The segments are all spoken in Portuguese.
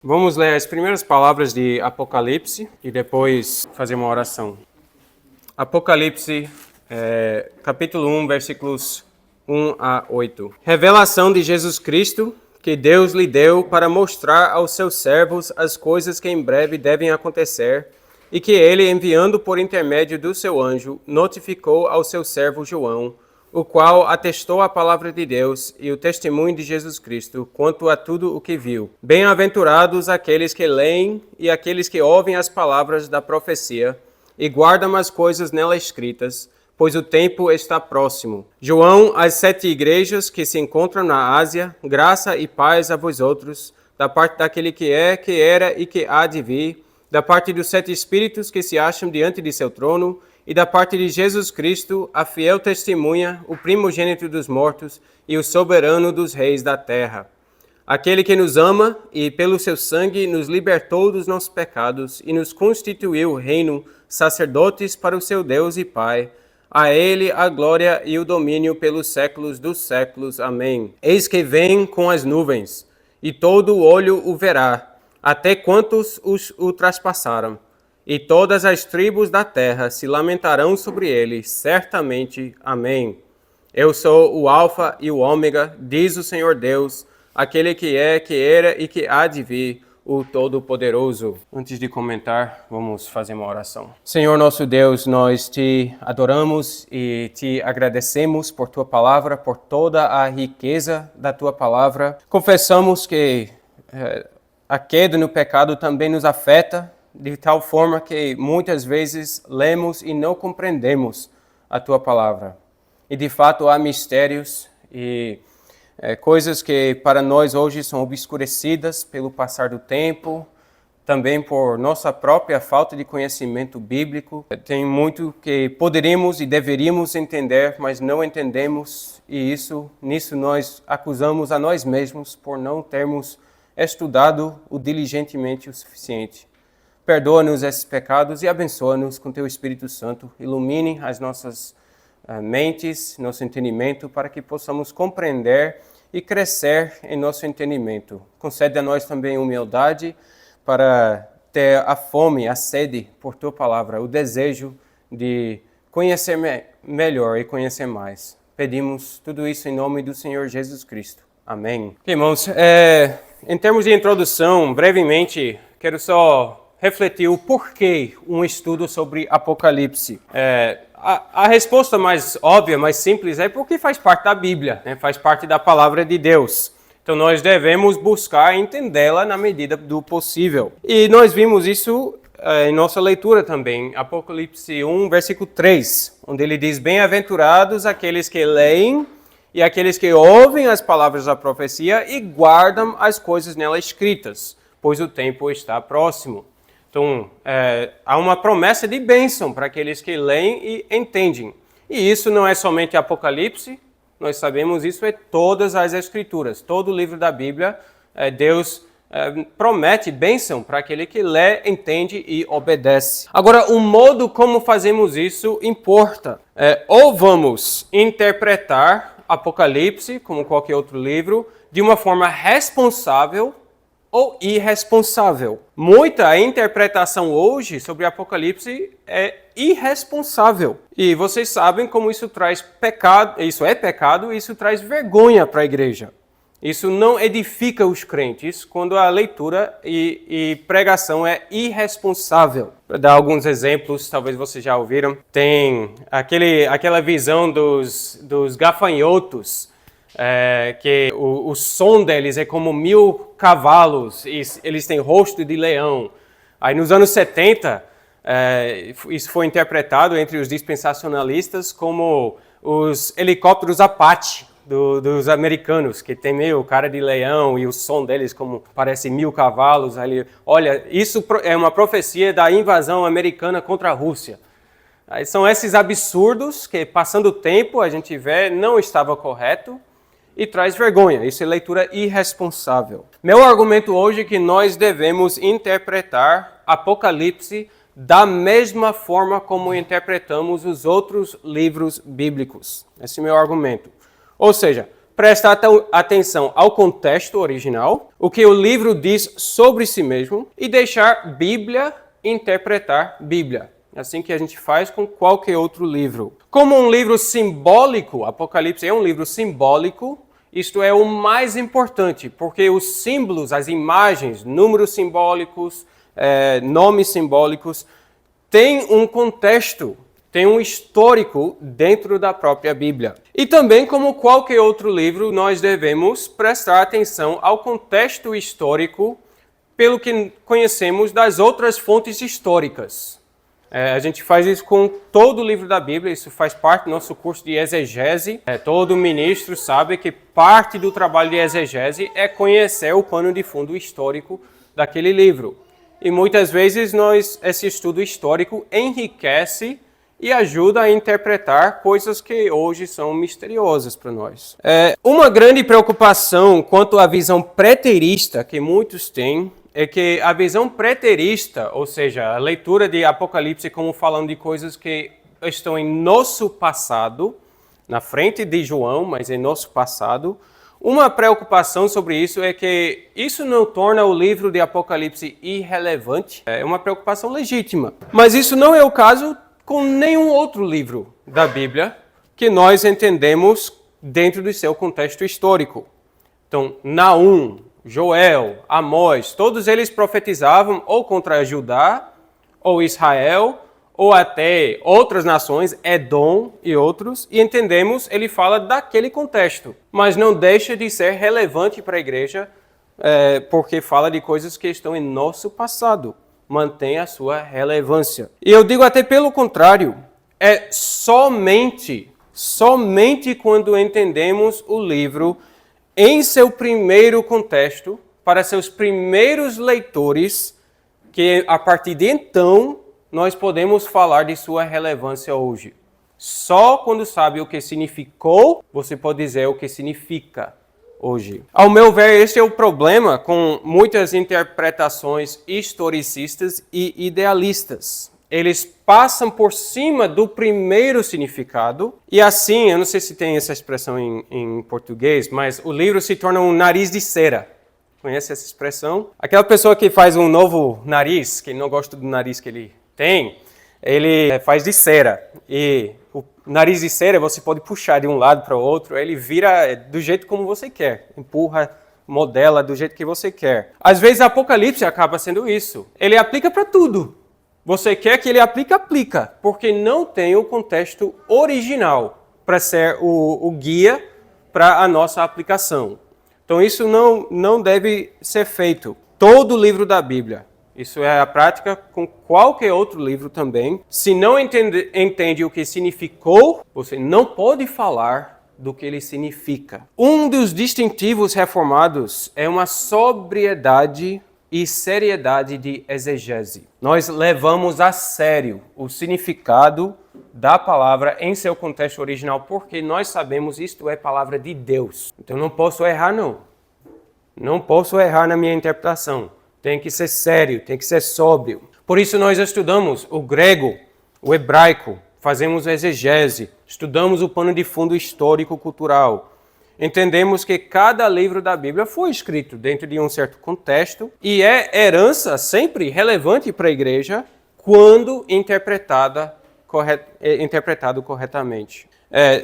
Vamos ler as primeiras palavras de Apocalipse e depois fazer uma oração. Apocalipse, capítulo 1, versículos 1 a 8. Revelação de Jesus Cristo, que Deus lhe deu para mostrar aos seus servos as coisas que em breve devem acontecer, e que ele, enviando por intermédio do seu anjo, notificou ao seu servo João, o qual atestou a palavra de Deus e o testemunho de Jesus Cristo quanto a tudo o que viu. Bem-aventurados aqueles que leem e aqueles que ouvem as palavras da profecia e guardam as coisas nela escritas, pois o tempo está próximo. João, às 7 igrejas que se encontram na Ásia, graça e paz a vós outros, da parte daquele que é, que era e que há de vir, da parte dos 7 espíritos que se acham diante de seu trono, e da parte de Jesus Cristo, a fiel testemunha, o primogênito dos mortos e o soberano dos reis da terra. Aquele que nos ama e pelo seu sangue nos libertou dos nossos pecados e nos constituiu reino, sacerdotes para o seu Deus e Pai. A ele a glória e o domínio pelos séculos dos séculos. Amém. Eis que vem com as nuvens, e todo olho o verá, até quantos o traspassaram. E todas as tribos da terra se lamentarão sobre ele, certamente. Amém. Eu sou o Alfa e o Ômega, diz o Senhor Deus, aquele que é, que era e que há de vir, o Todo-Poderoso. Antes de comentar, vamos fazer uma oração. Senhor nosso Deus, nós te adoramos e te agradecemos por tua palavra, por toda a riqueza da tua palavra. Confessamos que a queda no pecado também nos afeta, de tal forma que muitas vezes lemos e não compreendemos a tua palavra. E de fato há mistérios e coisas que para nós hoje são obscurecidas pelo passar do tempo, também por nossa própria falta de conhecimento bíblico. Tem muito que poderíamos e deveríamos entender, mas não entendemos, e nisso nós acusamos a nós mesmos por não termos estudado o diligentemente o suficiente. Perdoa-nos esses pecados e abençoa-nos com teu Espírito Santo. Ilumine as nossas mentes, nosso entendimento, para que possamos compreender e crescer em nosso entendimento. Concede a nós também humildade para ter a fome, a sede por tua palavra, o desejo de conhecer melhor e conhecer mais. Pedimos tudo isso em nome do Senhor Jesus Cristo. Amém. Okay, irmãos, em termos de introdução, brevemente, quero só refletir o porquê um estudo sobre Apocalipse. A resposta mais óbvia, mais simples, é porque faz parte da Bíblia, né? Faz parte da palavra de Deus. Então nós devemos buscar entendê-la na medida do possível. E nós vimos isso em nossa leitura também, Apocalipse 1, versículo 3, onde ele diz: Bem-aventurados aqueles que leem e aqueles que ouvem as palavras da profecia e guardam as coisas nela escritas, pois o tempo está próximo. Então, há uma promessa de bênção para aqueles que leem e entendem. E isso não é somente Apocalipse, nós sabemos isso é todas as Escrituras. Todo o livro da Bíblia, Deus promete bênção para aquele que lê, entende e obedece. Agora, o modo como fazemos isso importa. Ou vamos interpretar Apocalipse, como qualquer outro livro, de uma forma responsável ou irresponsável. Muita interpretação hoje sobre Apocalipse é irresponsável. E vocês sabem como isso traz pecado, isso é pecado, isso traz vergonha para a igreja. Isso não edifica os crentes quando a leitura e pregação é irresponsável. Para dar alguns exemplos, talvez vocês já ouviram, tem aquela visão dos gafanhotos, que o som deles é como 1000 cavalos, e eles têm rosto de leão. Aí nos anos 70, isso foi interpretado entre os dispensacionalistas como os helicópteros Apache dos americanos, que tem meio cara de leão e o som deles como parece 1000 cavalos. Aí, olha, isso é uma profecia da invasão americana contra a Rússia. Aí são esses absurdos que, passando o tempo, a gente vê não estava correto, e traz vergonha. Isso é leitura irresponsável. Meu argumento hoje é que nós devemos interpretar Apocalipse da mesma forma como interpretamos os outros livros bíblicos. Esse é o meu argumento. Ou seja, prestar atenção ao contexto original, o que o livro diz sobre si mesmo, e deixar Bíblia interpretar Bíblia. Assim que a gente faz com qualquer outro livro. Como um livro simbólico, Apocalipse é um livro simbólico, isto é o mais importante, porque os símbolos, as imagens, números simbólicos, nomes simbólicos, têm um contexto, têm um histórico dentro da própria Bíblia. E também, como qualquer outro livro, nós devemos prestar atenção ao contexto histórico pelo que conhecemos das outras fontes históricas. A gente faz isso com todo o livro da Bíblia, isso faz parte do nosso curso de exegese. Todo ministro sabe que parte do trabalho de exegese é conhecer o pano de fundo histórico daquele livro. E muitas vezes esse estudo histórico enriquece e ajuda a interpretar coisas que hoje são misteriosas para nós. Uma grande preocupação quanto à visão preterista que muitos têm é que a visão preterista, ou seja, a leitura de Apocalipse como falando de coisas que estão em nosso passado, na frente de João, mas em nosso passado, uma preocupação sobre isso é que isso não torna o livro de Apocalipse irrelevante, é uma preocupação legítima. Mas isso não é o caso com nenhum outro livro da Bíblia que nós entendemos dentro do seu contexto histórico. Então, Naum, Joel, Amós, todos eles profetizavam ou contra Judá, ou Israel, ou até outras nações, Edom e outros, e entendemos, ele fala daquele contexto, mas não deixa de ser relevante para a igreja, porque fala de coisas que estão em nosso passado, mantém a sua relevância. E eu digo até pelo contrário, é somente quando entendemos o livro em seu primeiro contexto, para seus primeiros leitores, que a partir de então nós podemos falar de sua relevância hoje. Só quando sabe o que significou, você pode dizer o que significa hoje. Ao meu ver, esse é o problema com muitas interpretações historicistas e idealistas. Eles passam por cima do primeiro significado e assim, eu não sei se tem essa expressão em português, mas o livro se torna um nariz de cera. Conhece essa expressão? Aquela pessoa que faz um novo nariz, que não gosta do nariz que ele tem, ele faz de cera. E o nariz de cera você pode puxar de um lado para o outro, ele vira do jeito como você quer, empurra, modela do jeito que você quer. Às vezes Apocalipse acaba sendo isso. Ele aplica para tudo. Você quer que ele aplique, aplica, porque não tem o contexto original para ser o guia para a nossa aplicação. Então isso não deve ser feito. Todo livro da Bíblia, isso é a prática com qualquer outro livro também. Se não entende o que significou, você não pode falar do que ele significa. Um dos distintivos reformados é uma sobriedade e seriedade de exegese. Nós levamos a sério o significado da palavra em seu contexto original, porque nós sabemos isto é palavra de Deus. Então não posso errar, não. Não posso errar na minha interpretação. Tem que ser sério, tem que ser sóbrio. Por isso nós estudamos o grego, o hebraico, fazemos exegese, estudamos o pano de fundo histórico-cultural. Entendemos que cada livro da Bíblia foi escrito dentro de um certo contexto e é herança sempre relevante para a igreja quando interpretado corretamente.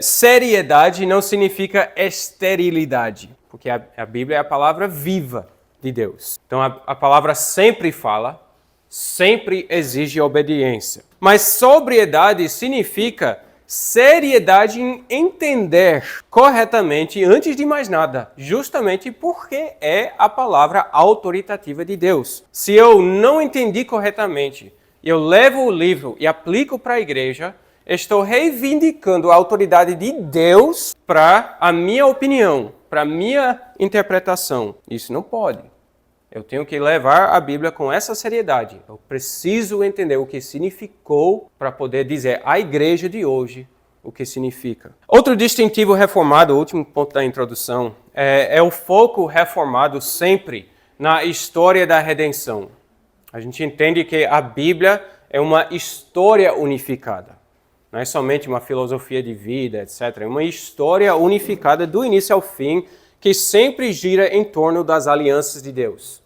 Seriedade não significa esterilidade, porque a Bíblia é a palavra viva de Deus. Então a palavra sempre fala, sempre exige obediência. Mas sobriedade significa seriedade em entender corretamente, antes de mais nada, justamente porque é a palavra autoritativa de Deus. Se eu não entendi corretamente, eu levo o livro e aplico para a igreja, estou reivindicando a autoridade de Deus para a minha opinião, para a minha interpretação. Isso não pode. Eu tenho que levar a Bíblia com essa seriedade. Eu preciso entender o que significou para poder dizer à igreja de hoje o que significa. Outro distintivo reformado, o último ponto da introdução, é o foco reformado sempre na história da redenção. A gente entende que a Bíblia é uma história unificada. Não é somente uma filosofia de vida, etc. É uma história unificada do início ao fim, que sempre gira em torno das alianças de Deus.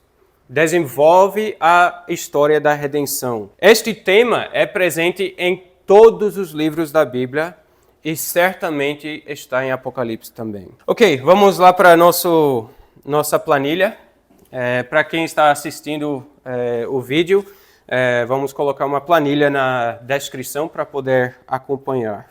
Desenvolve a história da redenção. Este tema é presente em todos os livros da Bíblia e certamente está em Apocalipse também. Ok, vamos lá para nossa planilha. Para quem está assistindo o vídeo, vamos colocar uma planilha na descrição para poder acompanhar.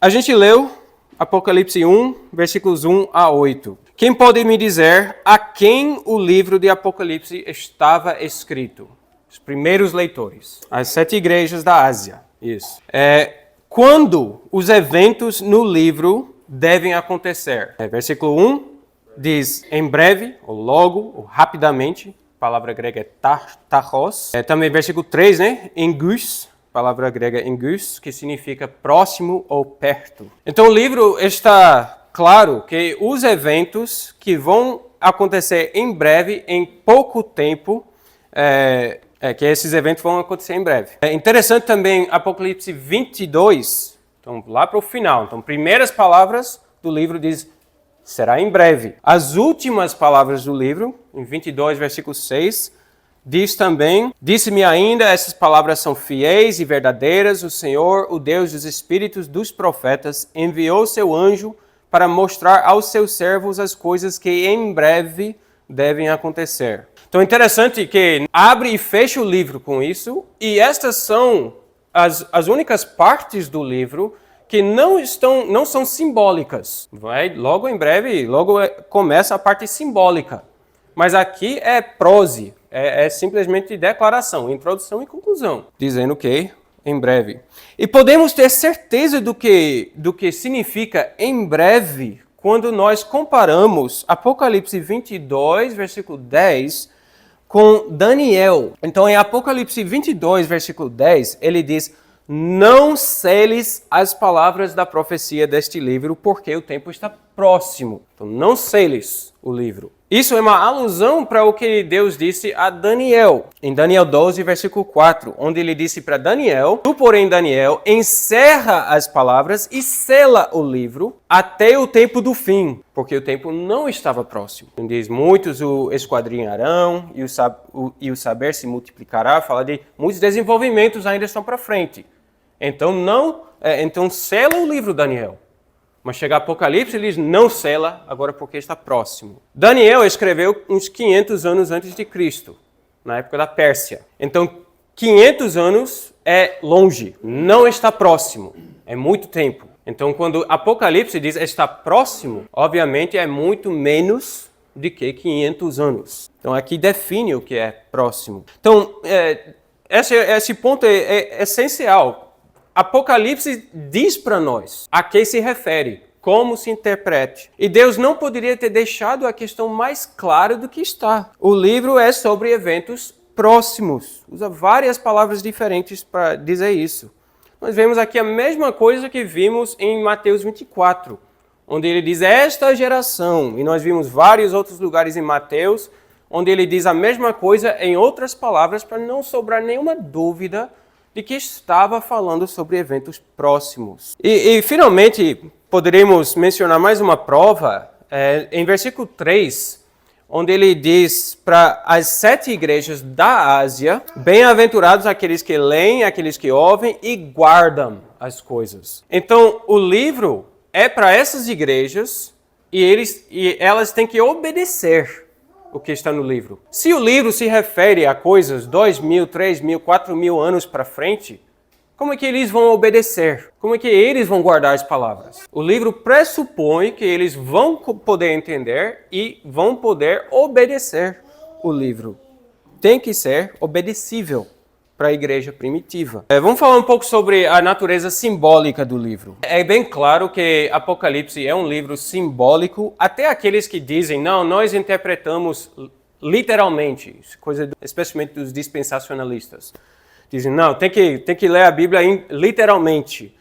A gente leu Apocalipse 1, versículos 1 a 8. Quem pode me dizer a quem o livro de Apocalipse estava escrito? Os primeiros leitores. As 7 igrejas da Ásia. Isso. Quando os eventos no livro devem acontecer? Versículo 1 diz em breve, ou logo, ou rapidamente. A palavra grega é tachos. Também versículo 3, né? Engus. Palavra grega engus, que significa próximo ou perto. Então o livro está claro que os eventos que vão acontecer em breve, em pouco tempo, que esses eventos vão acontecer em breve. É interessante também Apocalipse 22, então lá para o final. Então, primeiras palavras do livro diz, será em breve. As últimas palavras do livro, em 22, versículo 6, diz também, disse-me ainda, essas palavras são fiéis e verdadeiras, o Senhor, o Deus dos espíritos dos profetas, enviou seu anjo para mostrar aos seus servos as coisas que em breve devem acontecer. Então é interessante que abre e fecha o livro com isso, e estas são as únicas partes do livro que não são simbólicas. Logo em breve, começa a parte simbólica. Mas aqui é prose, é simplesmente declaração, introdução e conclusão, dizendo que em breve. E podemos ter certeza do que significa em breve quando nós comparamos Apocalipse 22, versículo 10, com Daniel. Então, em Apocalipse 22, versículo 10, ele diz, não seles as palavras da profecia deste livro, porque o tempo está próximo. Então, não seles o livro. Isso é uma alusão para o que Deus disse a Daniel, em Daniel 12, versículo 4, onde ele disse para Daniel, tu, porém, Daniel, encerra as palavras e sela o livro até o tempo do fim, porque o tempo não estava próximo. Ele diz, muitos o esquadrinharão e o saber se multiplicará, fala de muitos desenvolvimentos ainda estão para frente. Então sela o livro, Daniel. Mas chega Apocalipse, ele diz, não sela, agora porque está próximo. Daniel escreveu uns 500 anos antes de Cristo, na época da Pérsia. Então, 500 anos é longe, não está próximo, é muito tempo. Então, quando Apocalipse diz está próximo, obviamente é muito menos do que 500 anos. Então, aqui define o que é próximo. Então, esse ponto é essencial. Apocalipse diz para nós a que se refere, como se interprete. E Deus não poderia ter deixado a questão mais clara do que está. O livro é sobre eventos próximos. Usa várias palavras diferentes para dizer isso. Nós vemos aqui a mesma coisa que vimos em Mateus 24, onde ele diz esta geração. E nós vimos vários outros lugares em Mateus, onde ele diz a mesma coisa em outras palavras para não sobrar nenhuma dúvida de que estava falando sobre eventos próximos. E finalmente, poderíamos mencionar mais uma prova, em versículo 3, onde ele diz para as 7 igrejas da Ásia, bem-aventurados aqueles que leem, aqueles que ouvem e guardam as coisas. Então, o livro é para essas igrejas e elas têm que obedecer o que está no livro. Se o livro se refere a coisas 2.000, 3.000, 4.000 anos para frente, como é que eles vão obedecer? Como é que eles vão guardar as palavras? O livro pressupõe que eles vão poder entender e vão poder obedecer o livro. Tem que ser obedecível para a igreja primitiva. Vamos falar um pouco sobre a natureza simbólica do livro. É bem claro que Apocalipse é um livro simbólico, até aqueles que dizem, não, nós interpretamos literalmente, coisa especialmente dos dispensacionalistas. Dizem, não, tem que ler a Bíblia literalmente.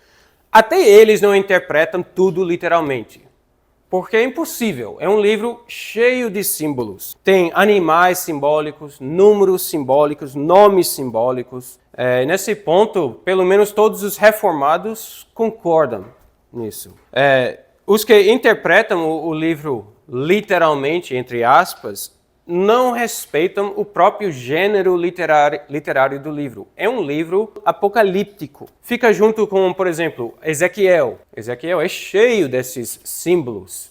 Até eles não interpretam tudo literalmente. porque é impossível. É um livro cheio de símbolos. Tem animais simbólicos, números simbólicos, nomes simbólicos. Nesse ponto, pelo menos todos os reformados concordam nisso. Os que interpretam o livro literalmente, entre aspas, não respeitam o próprio gênero literário do livro. É um livro apocalíptico. Fica junto com, por exemplo, Ezequiel. Ezequiel é cheio desses símbolos.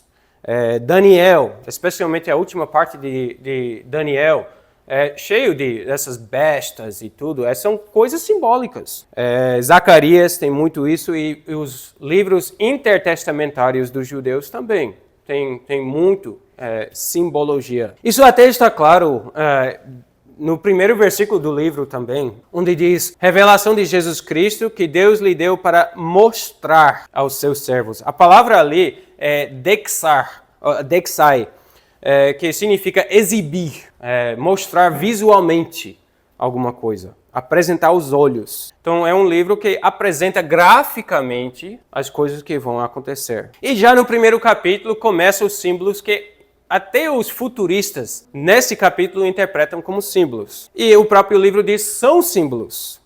Daniel, especialmente a última parte de Daniel, é cheio dessas bestas e tudo. São coisas simbólicas. Zacarias tem muito isso e os livros intertestamentários dos judeus também. Tem muito simbologia. Isso até está claro no primeiro versículo do livro também, onde diz: revelação de Jesus Cristo que Deus lhe deu para mostrar aos seus servos. A palavra ali é dexai, que significa exibir, mostrar visualmente alguma coisa. Apresentar aos olhos. Então é um livro que apresenta graficamente as coisas que vão acontecer. E já no primeiro capítulo começam os símbolos que até os futuristas nesse capítulo interpretam como símbolos. E o próprio livro diz são símbolos.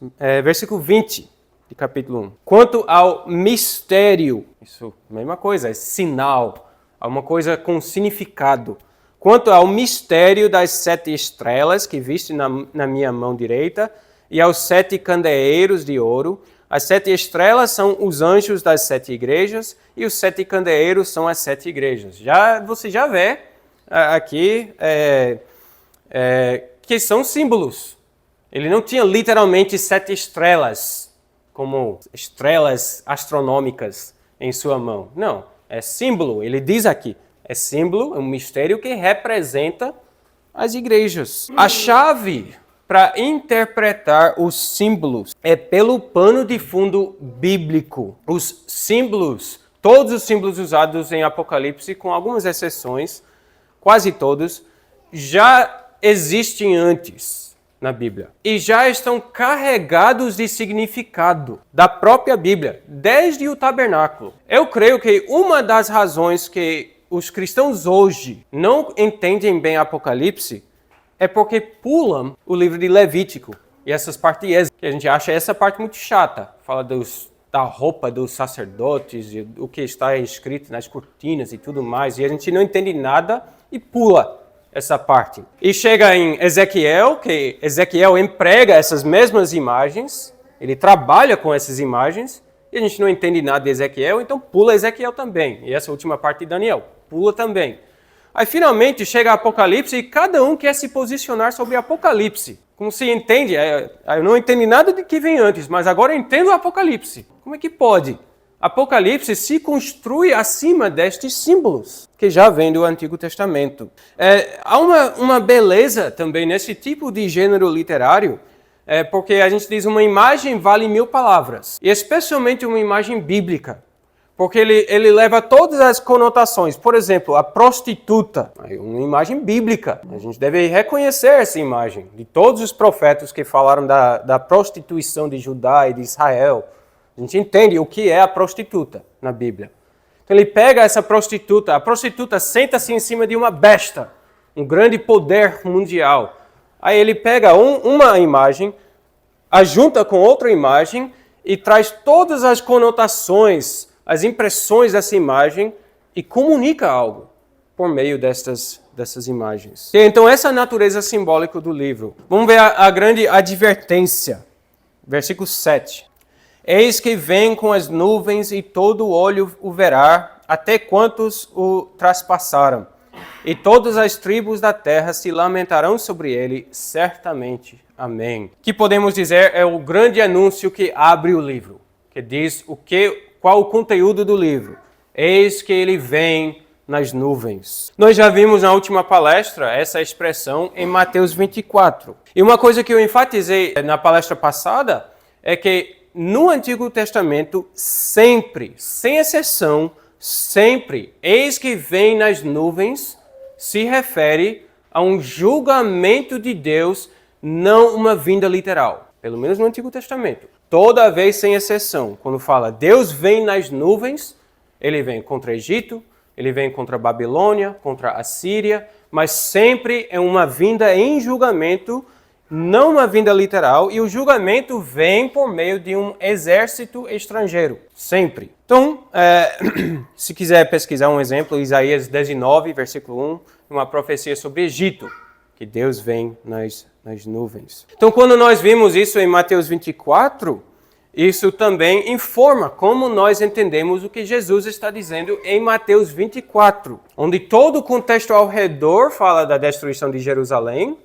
Versículo 20 de capítulo 1. Quanto ao mistério, isso mesma coisa, é sinal, é uma coisa com significado. Quanto ao mistério das 7 estrelas que viste na minha mão direita, e aos 7 candeeiros de ouro. As 7 estrelas são os anjos das 7 igrejas, e os 7 candeeiros são as 7 igrejas. Você já vê aqui que são símbolos. Ele não tinha literalmente 7 estrelas, como estrelas astronômicas em sua mão. Não, é símbolo. Ele diz aqui, é símbolo, é um mistério que representa as igrejas. A chave para interpretar os símbolos é pelo pano de fundo bíblico. Os símbolos, todos os símbolos usados em Apocalipse, com algumas exceções, quase todos, já existem antes na Bíblia. E já estão carregados de significado da própria Bíblia, desde o tabernáculo. Eu creio que uma das razões que os cristãos hoje não entendem bem Apocalipse é porque pulam o livro de Levítico e essas partes que a gente acha essa parte muito chata. Fala da roupa dos sacerdotes, e o que está escrito nas cortinas e tudo mais. E a gente não entende nada e pula essa parte. E chega em Ezequiel, que Ezequiel emprega essas mesmas imagens, ele trabalha com essas imagens, e a gente não entende nada de Ezequiel, então pula Ezequiel também. E essa última parte de Daniel, pula também. Aí finalmente chega Apocalipse e cada um quer se posicionar sobre Apocalipse. Como se entende, eu não entendi nada de que vem antes, mas agora eu entendo o Apocalipse. Como é que pode? Apocalipse se construi acima destes símbolos que já vêm do Antigo Testamento. Há uma beleza também nesse tipo de gênero literário, porque a gente diz uma imagem vale 1000 palavras, e especialmente uma imagem bíblica. Porque ele leva todas as conotações. Por exemplo, a prostituta, uma imagem bíblica. A gente deve reconhecer essa imagem de todos os profetas que falaram da prostituição de Judá e de Israel. A gente entende o que é a prostituta na Bíblia. Então ele pega essa prostituta, a prostituta senta-se em cima de uma besta, um grande poder mundial. Aí ele pega uma imagem, a junta com outra imagem e traz todas as conotações, as impressões dessa imagem e comunica algo por meio dessas imagens. Então essa é a natureza simbólica do livro. Vamos ver a grande advertência. Versículo 7. Eis que vem com as nuvens e todo olho o verá, até quantos o traspassaram. E todas as tribos da terra se lamentarão sobre ele, certamente. Amém. O que podemos dizer é o grande anúncio que abre o livro, que diz qual o conteúdo do livro. Eis que ele vem nas nuvens. Nós já vimos na última palestra essa expressão em Mateus 24. E uma coisa que eu enfatizei na palestra passada é que no Antigo Testamento, sempre, sem exceção, sempre, eis que vem nas nuvens, se refere a um julgamento de Deus, não uma vinda literal. Pelo menos no Antigo Testamento. Toda vez sem exceção, quando fala Deus vem nas nuvens, ele vem contra Egito, ele vem contra a Babilônia, contra a Síria, mas sempre é uma vinda em julgamento, não uma vinda literal, e o julgamento vem por meio de um exército estrangeiro, sempre. Então, se quiser pesquisar um exemplo, Isaías 19, versículo 1, uma profecia sobre Egito, que Deus vem nas nuvens. Então, quando nós vimos isso em Mateus 24, isso também informa como nós entendemos o que Jesus está dizendo em Mateus 24, onde todo o contexto ao redor fala da destruição de Jerusalém,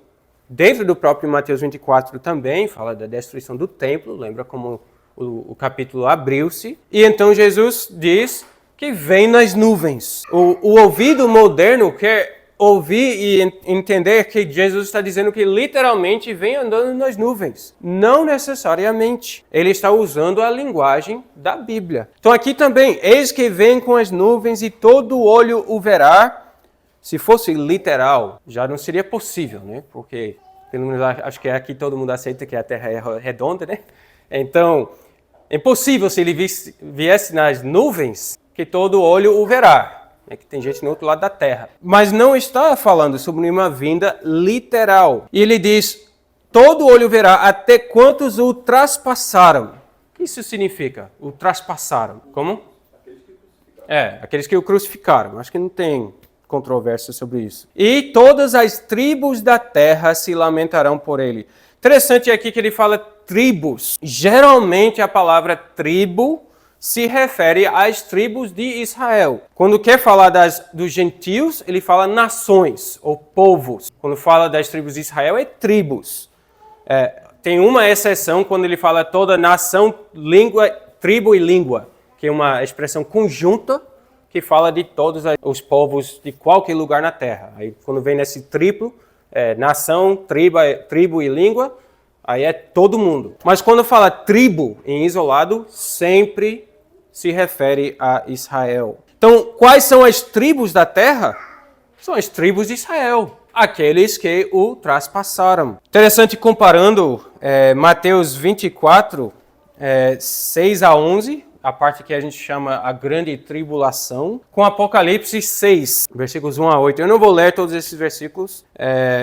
dentro do próprio Mateus 24 também fala da destruição do templo, lembra como o capítulo abriu-se, e então Jesus diz que vem nas nuvens. O ouvido moderno quer ouvir e entender que Jesus está dizendo que literalmente vem andando nas nuvens. Não necessariamente. Ele está usando a linguagem da Bíblia. Então aqui também, eis que vem com as nuvens e todo olho o verá. Se fosse literal, já não seria possível, né? Porque, pelo menos acho que aqui todo mundo aceita que a Terra é redonda, né? Então, é impossível se ele viesse nas nuvens que todo olho o verá. É que tem gente no outro lado da terra. Mas não está falando sobre uma vinda literal. E ele diz, todo olho verá até quantos o traspassaram. O que isso significa? O traspassaram. Como? Aqueles que o crucificaram. Acho que não tem controvérsia sobre isso. E todas as tribos da terra se lamentarão por ele. Interessante aqui que ele fala tribos. Geralmente a palavra tribo se refere às tribos de Israel. Quando quer falar dos gentios, ele fala nações ou povos. Quando fala das tribos de Israel, é tribos. Tem uma exceção quando ele fala toda nação, língua, tribo e língua, que é uma expressão conjunta que fala de todos os povos de qualquer lugar na terra. Aí quando vem nesse triplo, nação, tribo e língua, aí é todo mundo. Mas quando fala tribo em isolado, sempre se refere a Israel. Então, quais são as tribos da terra? São as tribos de Israel, aqueles que o traspassaram. Interessante comparando Mateus 24, 6 a 11, a parte que a gente chama a grande tribulação, com Apocalipse 6, versículos 1 a 8. Eu não vou ler todos esses versículos,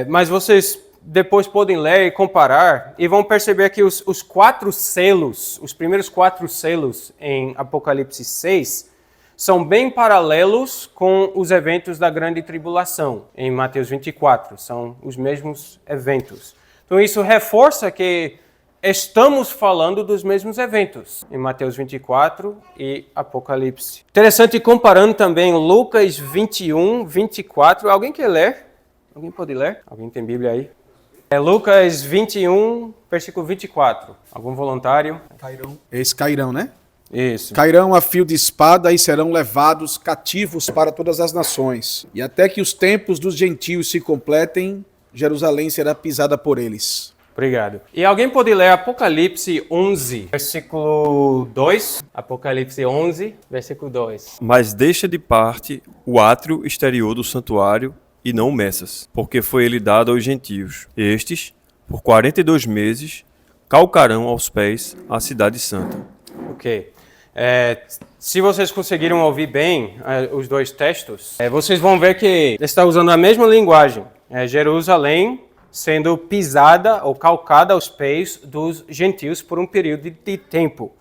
mas vocês depois podem ler e comparar e vão perceber que os 4 selos, os primeiros 4 selos em Apocalipse 6, são bem paralelos com os eventos da grande tribulação em Mateus 24. São os mesmos eventos. Então isso reforça que estamos falando dos mesmos eventos em Mateus 24 e Apocalipse. Interessante comparando também Lucas 21, 24. Alguém quer ler? Alguém pode ler? Alguém tem Bíblia aí? Lucas 21, versículo 24. Algum voluntário? Cairão. Esse cairão, né? Isso. Cairão a fio de espada e serão levados cativos para todas as nações. E até que os tempos dos gentios se completem, Jerusalém será pisada por eles. Obrigado. E alguém pode ler Apocalipse 11, versículo 2? Apocalipse 11, versículo 2. Mas deixa de parte o átrio exterior do santuário e não o Messas, porque foi ele dado aos gentios. Estes, por 42 meses, calcarão aos pés a cidade santa. Ok. Se vocês conseguiram ouvir bem os dois textos, vocês vão ver que ele está usando a mesma linguagem. Jerusalém sendo pisada ou calcada aos pés dos gentios por um período de tempo.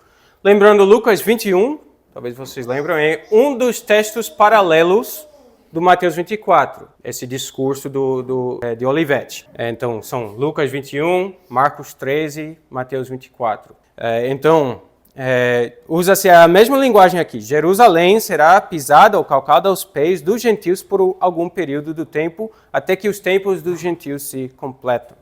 Lembrando Lucas 21, talvez vocês lembram, é um dos textos paralelos do Mateus 24, esse discurso de Olivetti. Então, são Lucas 21, Marcos 13, Mateus 24. Usa-se a mesma linguagem aqui. Jerusalém será pisada ou calcada aos pés dos gentios por algum período do tempo, até que os tempos dos gentios se completam.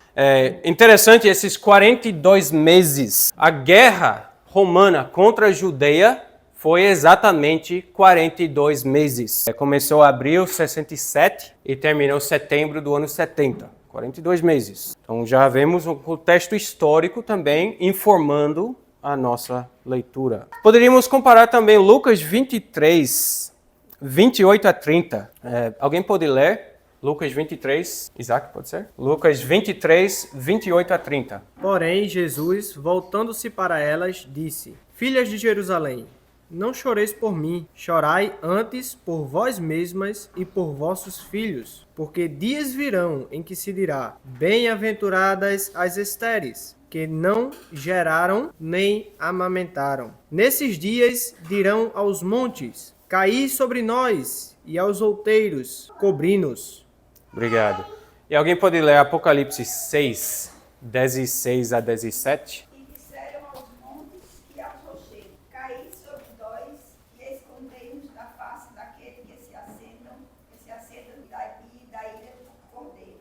Interessante, esses 42 meses, a guerra romana contra a Judeia foi exatamente 42 meses. Começou em abril de 67 e terminou em setembro do ano 70. 42 meses. Então já vemos um contexto histórico também informando a nossa leitura. Poderíamos comparar também Lucas 23, 28 a 30. Alguém pode ler? Lucas 23, Isaac, pode ser? Lucas 23, 28 a 30. Porém, Jesus, voltando-se para elas, disse: Filhas de Jerusalém, não choreis por mim, chorai antes por vós mesmas e por vossos filhos, porque dias virão em que se dirá: bem-aventuradas as estéreis, que não geraram nem amamentaram. Nesses dias dirão aos montes: caí sobre nós, e aos outeiros: cobri-nos. Obrigado. E alguém pode ler Apocalipse 6, 16 a 17? E disseram aos montes e aos rochedos: caí sobre nós e escondei-nos da face daquele que se assentam da ira do cordeiro.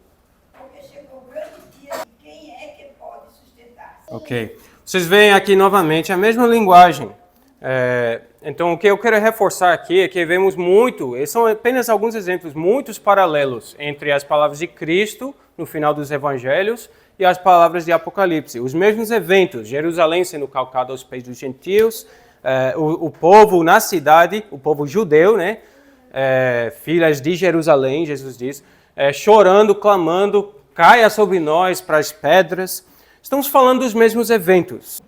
Porque chegou o grande dia e quem é que pode sustentar-se? Ok. Vocês veem aqui novamente a mesma linguagem. Então, o que eu quero reforçar aqui é que vemos esses são apenas alguns exemplos, muitos paralelos entre as palavras de Cristo no final dos evangelhos e as palavras de Apocalipse. Os mesmos eventos, Jerusalém sendo calcada aos pés dos gentios, o povo na cidade, o povo judeu, né? Filhas de Jerusalém, Jesus diz, chorando, clamando, caia sobre nós para as pedras. Estamos falando dos mesmos eventos.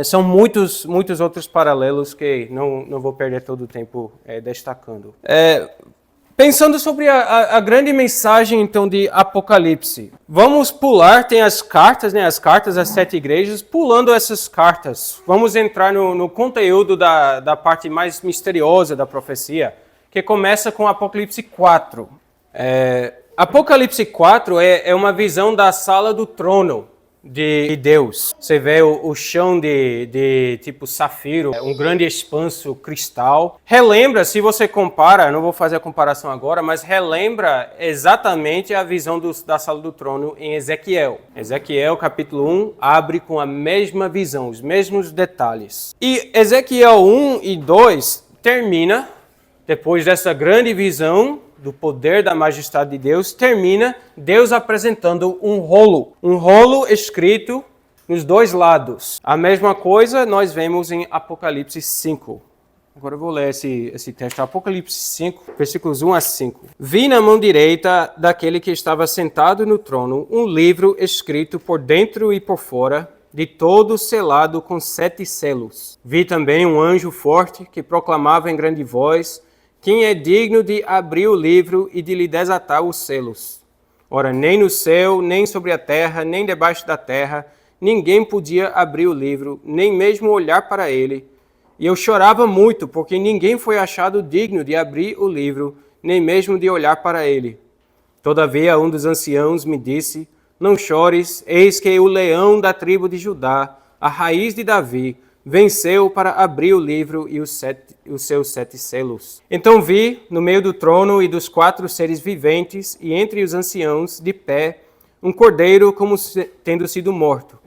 São muitos outros paralelos que não vou perder todo o tempo destacando. Pensando sobre a grande mensagem, então, de Apocalipse. Vamos pular, tem as cartas, né, as cartas às 7 igrejas. Pulando essas cartas, vamos entrar no conteúdo da parte mais misteriosa da profecia, que começa com Apocalipse 4. Apocalipse 4 é uma visão da sala do trono de Deus. Você vê o chão de tipo safiro, um grande expanso cristal. Relembra, se você compara, não vou fazer a comparação agora, mas relembra exatamente a visão da sala do trono em Ezequiel. Ezequiel, capítulo 1, abre com a mesma visão, os mesmos detalhes. E Ezequiel 1 e 2 termina, depois dessa grande visão do poder da majestade de Deus, termina Deus apresentando um rolo escrito nos dois lados. A mesma coisa nós vemos em Apocalipse 5. Agora eu vou ler esse texto, Apocalipse 5, versículos 1 a 5. Vi na mão direita daquele que estava sentado no trono um livro escrito por dentro e por fora, de todo selado com 7 selos. Vi também um anjo forte que proclamava em grande voz: quem é digno de abrir o livro e de lhe desatar os selos? Ora, nem no céu, nem sobre a terra, nem debaixo da terra, ninguém podia abrir o livro, nem mesmo olhar para ele. E eu chorava muito, porque ninguém foi achado digno de abrir o livro, nem mesmo de olhar para ele. Todavia, um dos anciãos me disse: não chores, eis que o leão da tribo de Judá, a raiz de Davi, venceu para abrir o livro e os seus 7 selos. Então vi, no meio do trono e dos 4 seres viventes, e entre os anciãos, de pé, um cordeiro como tendo sido morto.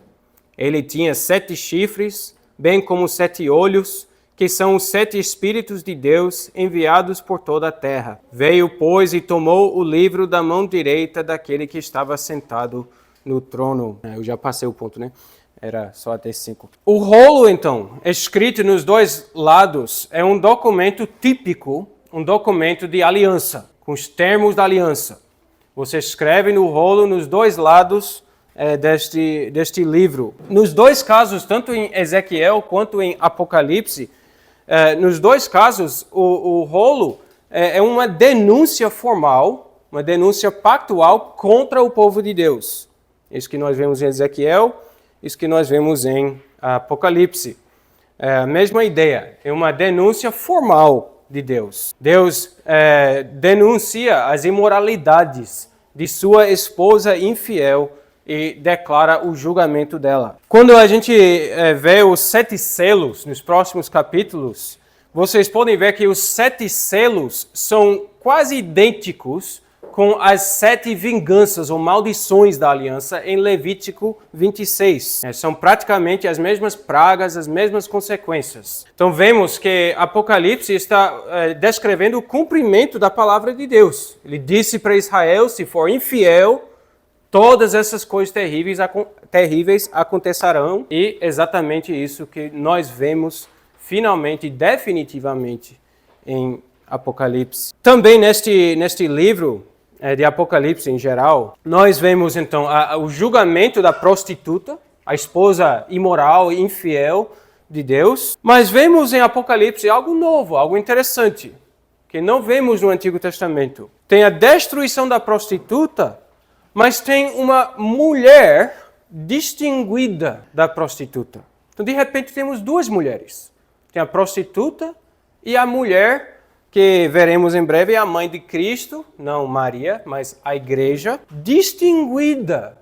Ele tinha 7 chifres, bem como 7 olhos, que são os 7 Espíritos de Deus enviados por toda a terra. Veio, pois, e tomou o livro da mão direita daquele que estava sentado no trono. Eu já passei o ponto, né? Era só até 5. O rolo, então, escrito nos dois lados, é um documento típico, um documento de aliança, com os termos da aliança. Você escreve no rolo nos dois lados deste livro. Nos dois casos, tanto em Ezequiel quanto em Apocalipse, nos dois casos, o rolo é uma denúncia formal, uma denúncia pactual contra o povo de Deus. Isso que nós vemos em Ezequiel, isso que nós vemos em Apocalipse. É a mesma ideia, é uma denúncia formal de Deus. Deus denuncia as imoralidades de sua esposa infiel e declara o julgamento dela. Quando a gente vê os 7 selos nos próximos capítulos, vocês podem ver que os 7 selos são quase idênticos com as 7 vinganças ou maldições da aliança em Levítico 26. São praticamente as mesmas pragas, as mesmas consequências. Então vemos que Apocalipse está descrevendo o cumprimento da palavra de Deus. Ele disse para Israel: se for infiel, todas essas coisas terríveis acontecerão. E exatamente isso que nós vemos finalmente, definitivamente, em Apocalipse. Também neste livro de Apocalipse em geral, nós vemos então o julgamento da prostituta, a esposa imoral e infiel, de Deus, mas vemos em Apocalipse algo novo, algo interessante, que não vemos no Antigo Testamento. Tem a destruição da prostituta, mas tem uma mulher distinguida da prostituta. Então, de repente, temos duas mulheres. Tem a prostituta e a mulher, que veremos em breve, é a mãe de Cristo, não Maria, mas a igreja, distinguida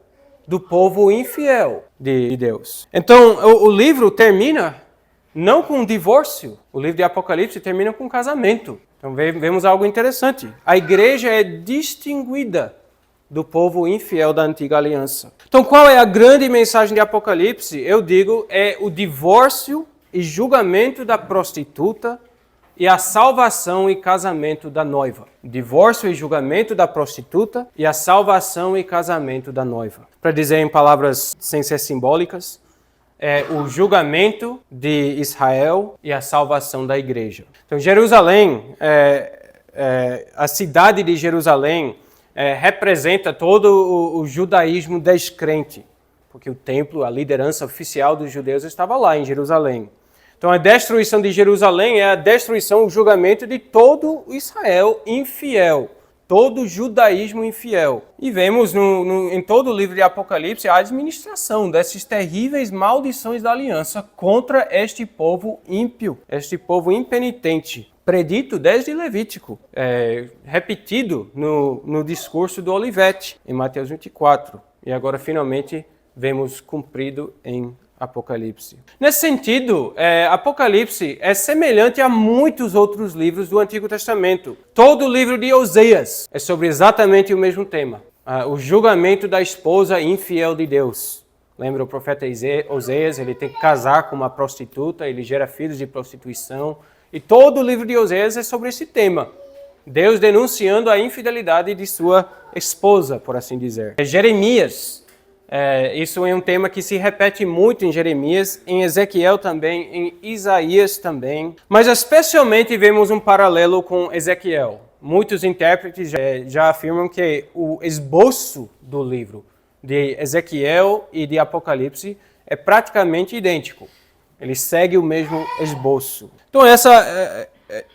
do povo infiel de Deus. Então, o livro termina não com um divórcio. O livro de Apocalipse termina com um casamento. Então, vemos algo interessante. A igreja é distinguida do povo infiel da antiga aliança. Então, qual é a grande mensagem de Apocalipse? Eu digo, é o divórcio e julgamento da prostituta e a salvação e casamento da noiva. Divórcio e julgamento da prostituta e a salvação e casamento da noiva. Para dizer em palavras sem ser simbólicas, é o julgamento de Israel e a salvação da igreja. Então, Jerusalém, a cidade de Jerusalém, representa todo o judaísmo descrente, porque o templo, a liderança oficial dos judeus estava lá em Jerusalém. Então, a destruição de Jerusalém é a destruição, o julgamento de todo Israel infiel, todo o judaísmo infiel. E vemos em todo o livro de Apocalipse a administração dessas terríveis maldições da aliança contra este povo ímpio, este povo impenitente, predito desde Levítico, repetido no discurso do Olivete, em Mateus 24. E agora, finalmente, vemos cumprido em Apocalipse. Nesse sentido, Apocalipse é semelhante a muitos outros livros do Antigo Testamento. Todo o livro de Oseias é sobre exatamente o mesmo tema. O julgamento da esposa infiel de Deus. Lembra o profeta Oseias? Ele tem que casar com uma prostituta, ele gera filhos de prostituição. E todo o livro de Oseias é sobre esse tema. Deus denunciando a infidelidade de sua esposa, por assim dizer. Jeremias. Isso é um tema que se repete muito em Jeremias, em Ezequiel também, em Isaías também. Mas especialmente vemos um paralelo com Ezequiel. Muitos intérpretes já afirmam que o esboço do livro de Ezequiel e de Apocalipse é praticamente idêntico. Ele segue o mesmo esboço. Então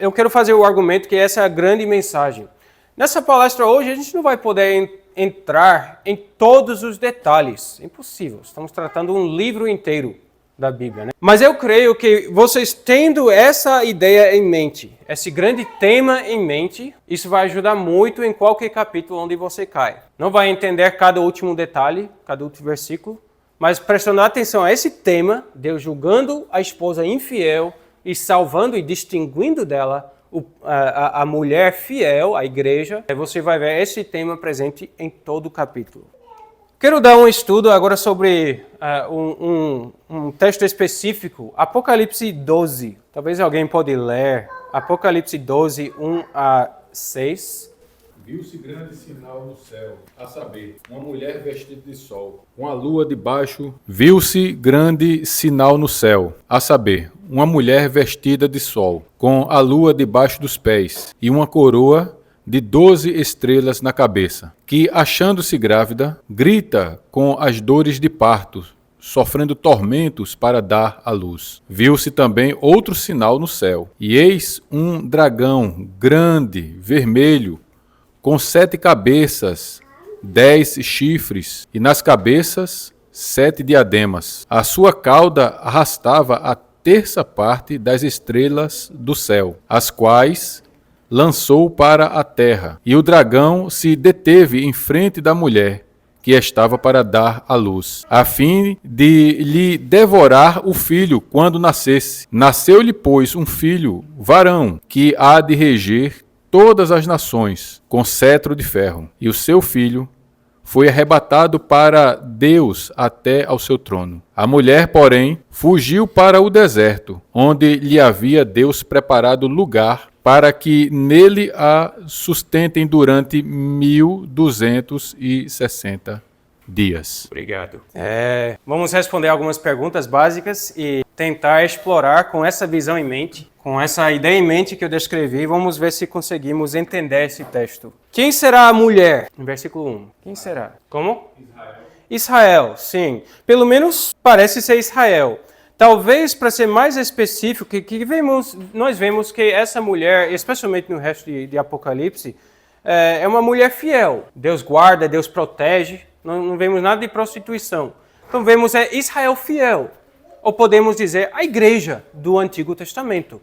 eu quero fazer o argumento que essa é a grande mensagem. Nessa palestra hoje a gente não vai poder entrar em todos os detalhes. Impossível. Estamos tratando um livro inteiro da Bíblia, né? Mas eu creio que vocês tendo essa ideia em mente, esse grande tema em mente, isso vai ajudar muito em qualquer capítulo onde você cai. Não vai entender cada último detalhe, cada último versículo, mas prestando atenção a esse tema, Deus julgando a esposa infiel e salvando e distinguindo dela a mulher fiel, a igreja, você vai ver esse tema presente em todo o capítulo. Quero dar um estudo agora sobre um texto específico, Apocalipse 12. Talvez alguém pode ler Apocalipse 12, 1 a 6. Viu-se grande sinal no céu, a saber, uma mulher vestida de sol, com a lua debaixo. Viu-se grande sinal no céu, a saber, uma mulher vestida de sol, com a lua debaixo dos pés, e uma coroa de 12 estrelas na cabeça, que, achando-se grávida, grita com as dores de parto, sofrendo tormentos para dar à luz. Viu-se também outro sinal no céu, e eis um dragão grande, vermelho, com 7 cabeças, 10 chifres, e nas cabeças 7 diademas. A sua cauda arrastava a terça parte das estrelas do céu, as quais lançou para a terra. E o dragão se deteve em frente da mulher, que estava para dar à luz, a fim de lhe devorar o filho quando nascesse. Nasceu-lhe, pois, um filho, varão, que há de reger todas as nações com cetro de ferro, e o seu filho foi arrebatado para Deus até ao seu trono. A mulher, porém, fugiu para o deserto, onde lhe havia Deus preparado lugar para que nele a sustentem durante 1260 dias. Obrigado. Vamos responder algumas perguntas básicas e tentar explorar com essa visão em mente, com essa ideia em mente que eu descrevi, vamos ver se conseguimos entender esse texto. Quem será a mulher? No versículo 1. Quem será? Como? Israel, sim. Pelo menos parece ser Israel. Talvez, para ser mais específico, nós vemos que essa mulher, especialmente no resto de Apocalipse, é uma mulher fiel. Deus guarda, Deus protege, não vemos nada de prostituição. Então vemos Israel fiel, ou podemos dizer a igreja do Antigo Testamento.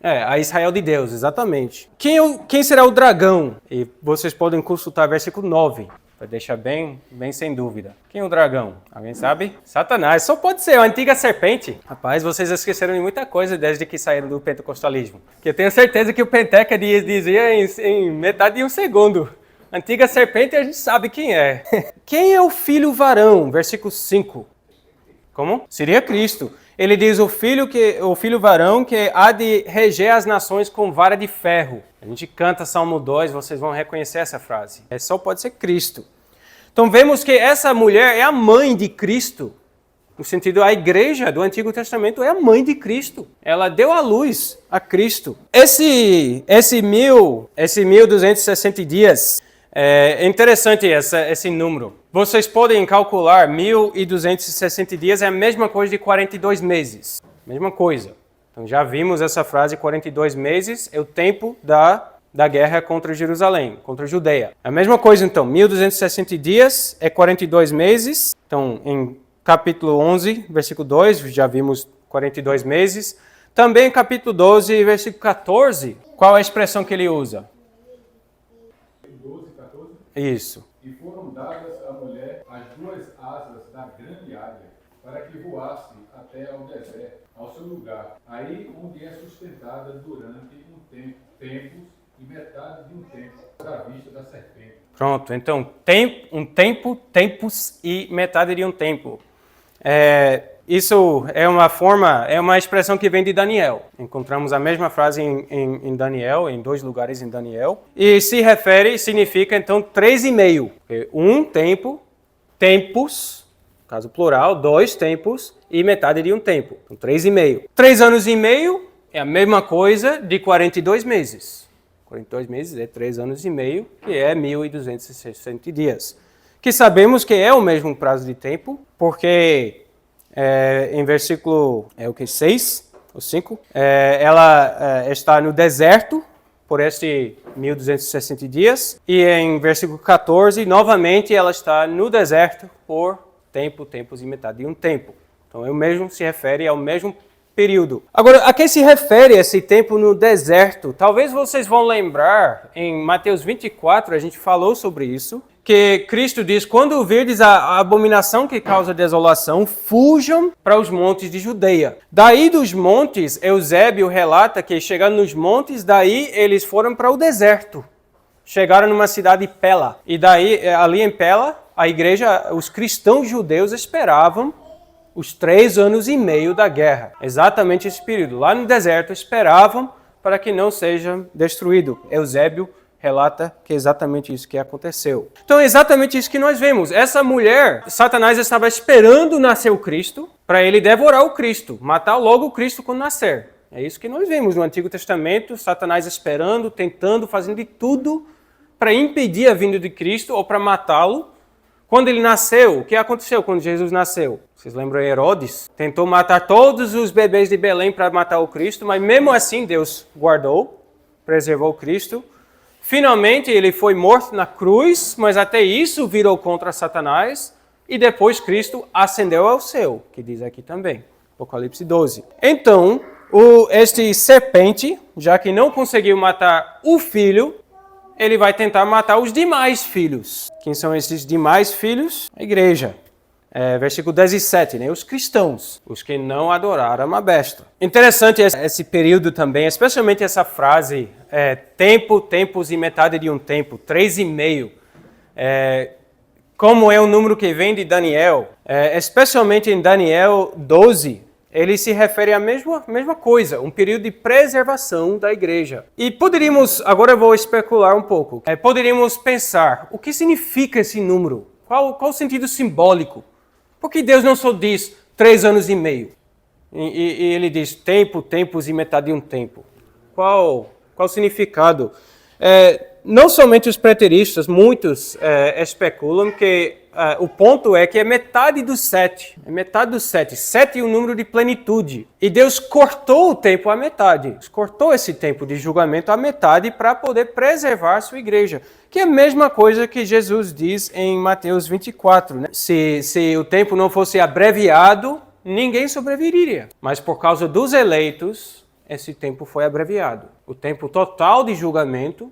A Israel de Deus, exatamente. Quem será o dragão? E vocês podem consultar versículo 9, para deixar bem sem dúvida. Quem é o dragão? Alguém sabe? Satanás. Só pode ser a antiga serpente. Rapaz, vocês esqueceram de muita coisa desde que saíram do pentecostalismo. Que eu tenho certeza que o Penteca dizia em metade de um segundo. Antiga serpente, a gente sabe quem é. Quem é o filho varão? Versículo 5. Como? Seria Cristo. Ele diz o filho varão que há de reger as nações com vara de ferro. A gente canta Salmo 2, vocês vão reconhecer essa frase. Só pode ser Cristo. Então vemos que essa mulher é a mãe de Cristo. No sentido, a igreja do Antigo Testamento é a mãe de Cristo. Ela deu à luz a Cristo. Esse 1260 dias, é interessante esse número. Vocês podem calcular 1260 dias é a mesma coisa de 42 meses. Mesma coisa. Então já vimos essa frase, 42 meses é o tempo da guerra contra Jerusalém, contra a Judeia. A mesma coisa então, 1260 dias é 42 meses. Então em capítulo 11, versículo 2, já vimos 42 meses. Também em capítulo 12, versículo 14, qual é a expressão que ele usa? 12, 14. Isso. E foram dadas à mulher as duas asas da grande águia, para que voasse até ao deserto, ao seu lugar, aí onde é sustentada durante tempos e metade de um tempo, à vista da serpente. Pronto, então, tempos e metade de um tempo. Isso é uma expressão que vem de Daniel. Encontramos a mesma frase em Daniel, em 2 lugares em Daniel. E significa então 3,5. Um tempo, tempos, caso plural, 2 tempos e metade de um tempo. Então 3,5. 3 anos e meio é a mesma coisa de 42 meses. 42 meses é 3 anos e meio, que é 1260 dias. Que sabemos que é o mesmo prazo de tempo, porque em versículo 6 ou 5, ela está no deserto por este 1260 dias, e em versículo 14, novamente, ela está no deserto por tempos e metade de um tempo. Então, se refere ao mesmo período. Agora, a que se refere esse tempo no deserto? Talvez vocês vão lembrar, em Mateus 24, a gente falou sobre isso, que Cristo diz, quando virdes a abominação que causa desolação, fujam para os montes de Judeia. Daí dos montes, Eusébio relata que chegando nos montes, daí eles foram para o deserto. Chegaram numa cidade Pela. E daí, ali em Pela, a igreja, os cristãos judeus esperavam os 3 anos e meio da guerra. Exatamente esse período. Lá no deserto, esperavam para que não seja destruído. Eusébio relata que é exatamente isso que aconteceu. Então é exatamente isso que nós vemos. Essa mulher, Satanás estava esperando nascer o Cristo, para ele devorar o Cristo, matar logo o Cristo quando nascer. É isso que nós vemos no Antigo Testamento, Satanás esperando, tentando, fazendo de tudo para impedir a vinda de Cristo ou para matá-lo. Quando ele nasceu, o que aconteceu quando Jesus nasceu? Vocês lembram Herodes? Tentou matar todos os bebês de Belém para matar o Cristo, mas mesmo assim Deus guardou, preservou o Cristo. Finalmente ele foi morto na cruz, mas até isso virou contra Satanás, e depois Cristo ascendeu ao céu, que diz aqui também, Apocalipse 12. Então, este serpente, já que não conseguiu matar o filho, ele vai tentar matar os demais filhos. Quem são esses demais filhos? A igreja. Versículo 17, né? Os cristãos, os que não adoraram a besta. Interessante esse período também, especialmente essa frase, tempos e metade de um tempo, 3,5. Como é o número que vem de Daniel, especialmente em Daniel 12, ele se refere à mesma coisa, um período de preservação da igreja. E agora eu vou especular um pouco, poderíamos pensar, o que significa esse número? Qual o sentido simbólico? Por que Deus não só diz 3 anos e meio? E ele diz tempos e metade de um tempo. Qual o significado? não somente os preteristas, muitos especulam que o ponto é que é metade dos 7. É metade dos 7. 7 é o número de plenitude. E Deus cortou o tempo à metade. Cortou esse tempo de julgamento à metade para poder preservar a sua igreja. Que é a mesma coisa que Jesus diz em Mateus 24. Né? Se o tempo não fosse abreviado, ninguém sobreviveria. Mas por causa dos eleitos, esse tempo foi abreviado. O tempo total de julgamento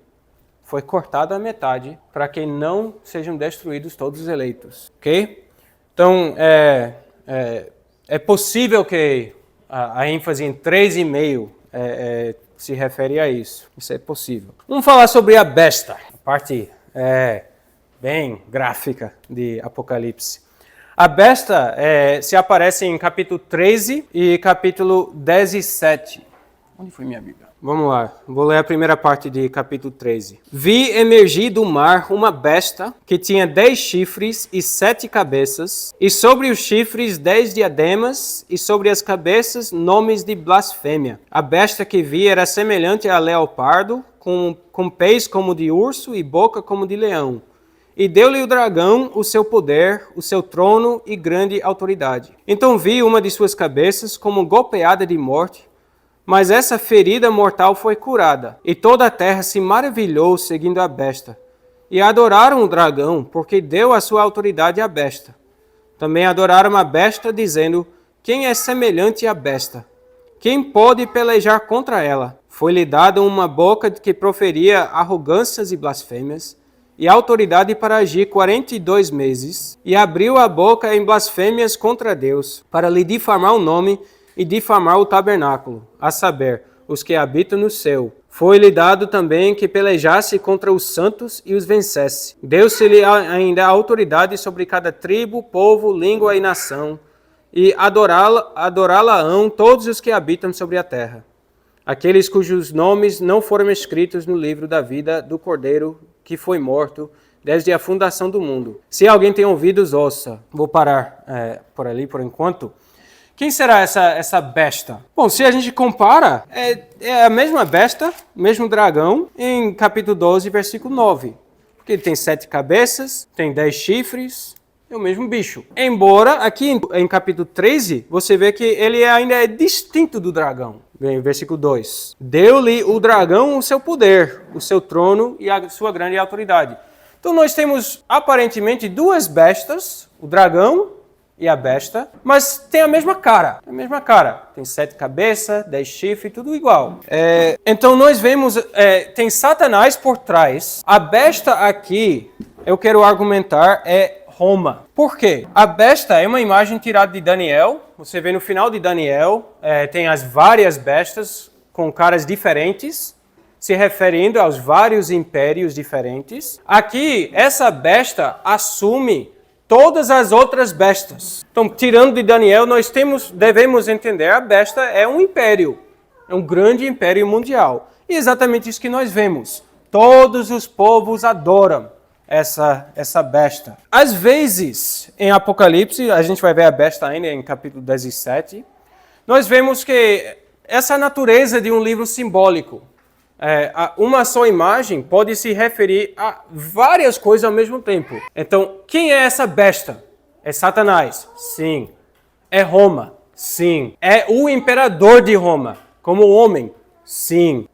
foi cortado à metade para que não sejam destruídos todos os eleitos. Ok? Então, é possível que a ênfase em 3,5 se refere a isso. Isso é possível. Vamos falar sobre a besta, a parte bem gráfica de Apocalipse. A besta se aparece em capítulo 13 e capítulo 17. Onde foi minha Bíblia? Vamos lá, vou ler a primeira parte de capítulo 13. Vi emergir do mar uma besta que tinha 10 chifres e 7 cabeças, e sobre os chifres 10 diademas, e sobre as cabeças nomes de blasfêmia. A besta que vi era semelhante a leopardo, com pés como de urso e boca como de leão. E deu-lhe o dragão o seu poder, o seu trono e grande autoridade. Então vi uma de suas cabeças como golpeada de morte, mas essa ferida mortal foi curada, e toda a terra se maravilhou seguindo a besta. E adoraram o dragão, porque deu a sua autoridade à besta. Também adoraram a besta, dizendo: quem é semelhante à besta? Quem pode pelejar contra ela? Foi-lhe dada uma boca que proferia arrogâncias e blasfêmias, e autoridade para agir 42 meses, e abriu a boca em blasfêmias contra Deus, para lhe difamar o nome e difamar o tabernáculo, a saber, os que habitam no céu. Foi-lhe dado também que pelejasse contra os santos e os vencesse. Deu-se-lhe ainda a autoridade sobre cada tribo, povo, língua e nação, e adorá-la-ão todos os que habitam sobre a terra. Aqueles cujos nomes não foram escritos no livro da vida do Cordeiro que foi morto desde a fundação do mundo. Se alguém tem ouvidos, ouça. Vou parar por ali por enquanto. Quem será essa besta? Bom, se a gente compara, é a mesma besta, mesmo dragão, em capítulo 12, versículo 9. Porque ele tem 7 cabeças, tem 10 chifres, é o mesmo bicho. Embora, aqui em capítulo 13, você vê que ele ainda é distinto do dragão. Vem versículo 2. Deu-lhe o dragão o seu poder, o seu trono e a sua grande autoridade. Então nós temos, aparentemente, 2 bestas, o dragão e a besta, mas tem a mesma cara. Tem 7 cabeças, 10 chifres, tudo igual. Então nós vemos, tem Satanás por trás. A besta aqui, eu quero argumentar, é Roma. Por quê? A besta é uma imagem tirada de Daniel. Você vê no final de Daniel, tem as várias bestas com caras diferentes, se referindo aos vários impérios diferentes. Aqui, essa besta assume todas as outras bestas. Então, tirando de Daniel, nós devemos entender a besta é um império, é um grande império mundial. E é exatamente isso que nós vemos. Todos os povos adoram essa besta. Às vezes, em Apocalipse, a gente vai ver a besta ainda em capítulo 17, nós vemos que essa natureza de um livro simbólico. Uma só imagem pode se referir a várias coisas ao mesmo tempo. Então, quem é essa besta? É Satanás? Sim. É Roma? Sim. É o imperador de Roma, como homem? Sim.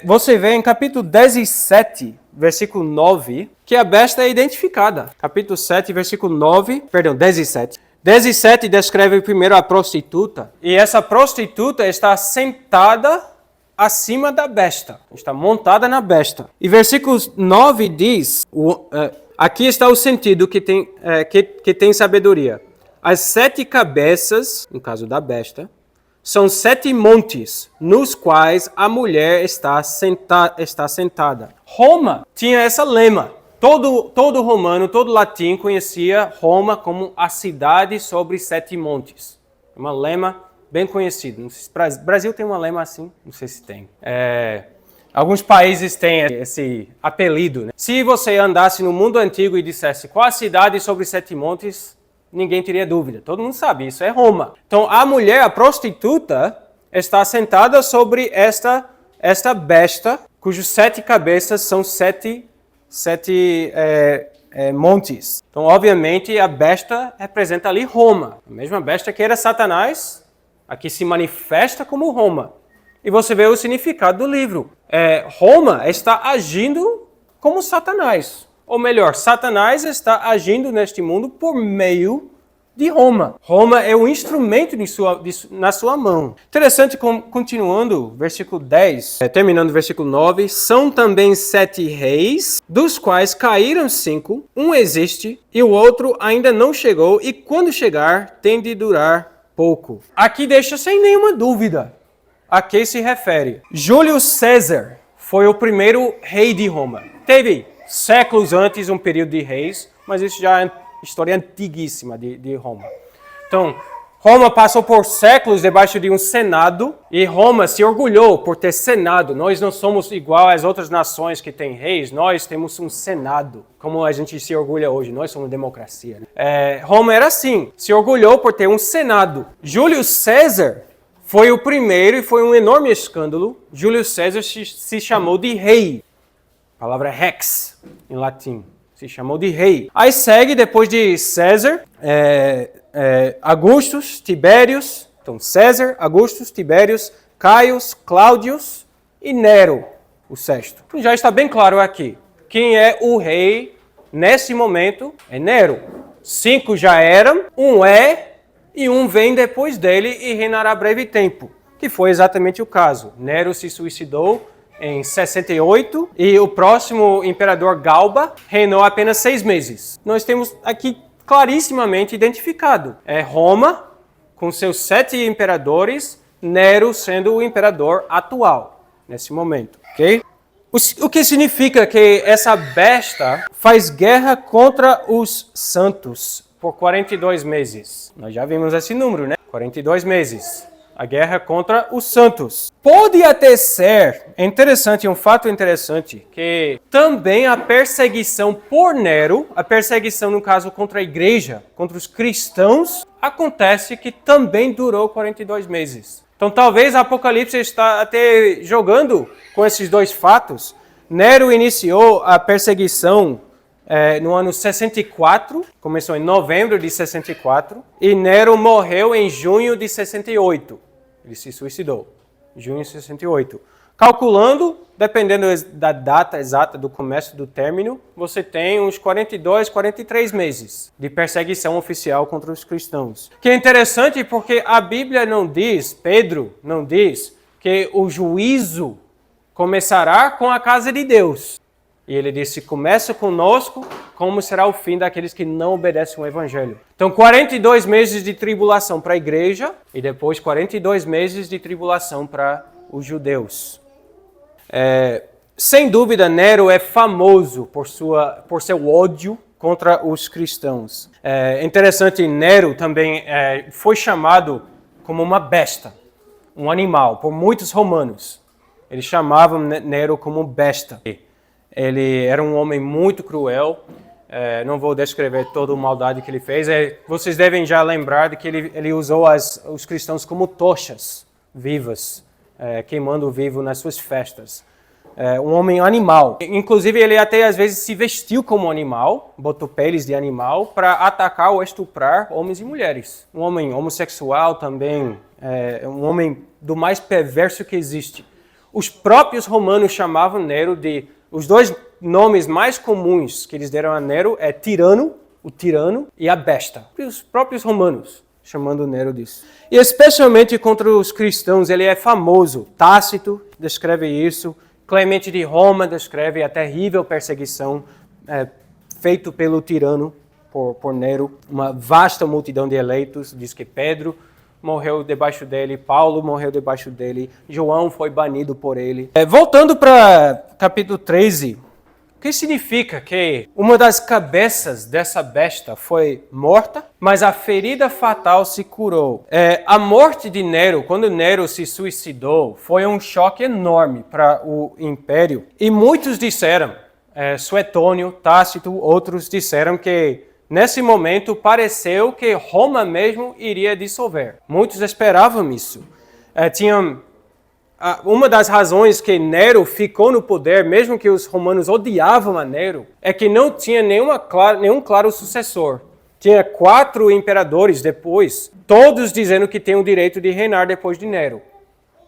Você vê em capítulo 17, versículo 9, que a besta é identificada. Capítulo 7, versículo 17. 17 descreve primeiro a prostituta, e essa prostituta está sentada acima da besta, está montada na besta. E versículo 9 diz, aqui está o sentido que tem sabedoria. As 7 cabeças, no caso da besta, são 7 montes nos quais a mulher está sentada. Roma tinha essa lema. Todo romano, todo latim conhecia Roma como a cidade sobre 7 montes. Uma lema bem conhecida. Não sei se Brasil tem uma lema assim? Não sei se tem. Alguns países têm esse apelido. Né? Se você andasse no mundo antigo e dissesse qual a cidade sobre 7 montes, ninguém teria dúvida. Todo mundo sabe, isso é Roma. Então, a mulher, a prostituta, está sentada sobre esta besta cujos 7 cabeças são sete montes. Então, obviamente, a besta representa ali Roma. A mesma besta que era Satanás, aqui se manifesta como Roma. E você vê o significado do livro. Roma está agindo como Satanás. Ou melhor, Satanás está agindo neste mundo por meio de Roma. Roma é um instrumento na sua mão. Interessante, continuando, versículo 10, terminando o versículo 9. São também 7 reis, dos quais caíram 5. Um existe e o outro ainda não chegou, e quando chegar, tem de durar pouco. Aqui deixa sem nenhuma dúvida a que se refere. Júlio César foi o primeiro rei de Roma. Teve séculos antes um período de reis, mas isso já é história antiguíssima de Roma. Então, Roma passou por séculos debaixo de um senado, e Roma se orgulhou por ter senado. Nós não somos igual às outras nações que têm reis, nós temos um senado, como a gente se orgulha hoje, nós somos democracia. Roma era assim, se orgulhou por ter um senado. Júlio César foi o primeiro e foi um enorme escândalo. Júlio César se chamou de rei. A palavra rex, em latim. Se chamou de rei. Aí segue, depois de César, Augustus, Tibérios. Então, César, Augustus, Tibérios, Caius, Cláudios e Nero, o sexto. Então, já está bem claro aqui. Quem é o rei nesse momento é Nero. 5 já eram, um e um vem depois dele e reinará breve tempo. Que foi exatamente o caso. Nero se suicidou em 68, e o próximo imperador Galba reinou apenas 6 meses. Nós temos aqui clarissimamente identificado. É Roma, com seus 7 imperadores, Nero sendo o imperador atual, nesse momento. Ok? O que significa que essa besta faz guerra contra os santos por 42 meses. Nós já vimos esse número, né? 42 meses. A guerra contra os santos. Pode até ser interessante, um fato interessante, que também a perseguição por Nero, a perseguição no caso contra a igreja, contra os cristãos, acontece que também durou 42 meses. Então talvez a Apocalipse está até jogando com esses dois fatos. Nero iniciou a perseguição no ano 64, começou em novembro de 64, e Nero morreu em junho de 68. Ele se suicidou, em junho de 68. Calculando, dependendo da data exata do começo do término, você tem uns 42, 43 meses de perseguição oficial contra os cristãos. Que é interessante porque a Bíblia não diz, Pedro não diz, que o juízo começará com a casa de Deus. E ele disse, começa conosco, como será o fim daqueles que não obedecem o Evangelho. Então, 42 meses de tribulação para a igreja e depois 42 meses de tribulação para os judeus. Sem dúvida, Nero é famoso por seu ódio contra os cristãos. É interessante, Nero também foi chamado como uma besta, um animal, por muitos romanos. Eles chamavam Nero como besta. Ele era um homem muito cruel, não vou descrever toda a maldade que ele fez. Vocês devem já lembrar de que ele usou os cristãos como tochas vivas, queimando vivo nas suas festas. Um homem animal. Inclusive, ele até às vezes se vestiu como animal, botou peles de animal, para atacar ou estuprar homens e mulheres. Um homem homossexual também, um homem do mais perverso que existe. Os próprios romanos chamavam Nero de... Os dois nomes mais comuns que eles deram a Nero é tirano, o tirano, e a besta. E os próprios romanos chamando Nero disso. E especialmente contra os cristãos, ele é famoso. Tácito descreve isso. Clemente de Roma descreve a terrível perseguição feita pelo tirano por Nero. Uma vasta multidão de eleitos. Diz que Pedro morreu debaixo dele, Paulo morreu debaixo dele, João foi banido por ele. Voltando para capítulo 13, o que significa que uma das cabeças dessa besta foi morta, mas a ferida fatal se curou. A morte de Nero, quando Nero se suicidou, foi um choque enorme para o império. E muitos disseram, Suetônio, Tácito, outros disseram que nesse momento, pareceu que Roma mesmo iria dissolver. Muitos esperavam isso. Tinham uma das razões que Nero ficou no poder, mesmo que os romanos odiavam a Nero, é que não tinha nenhum claro sucessor. Tinha 4 imperadores depois, todos dizendo que têm o direito de reinar depois de Nero.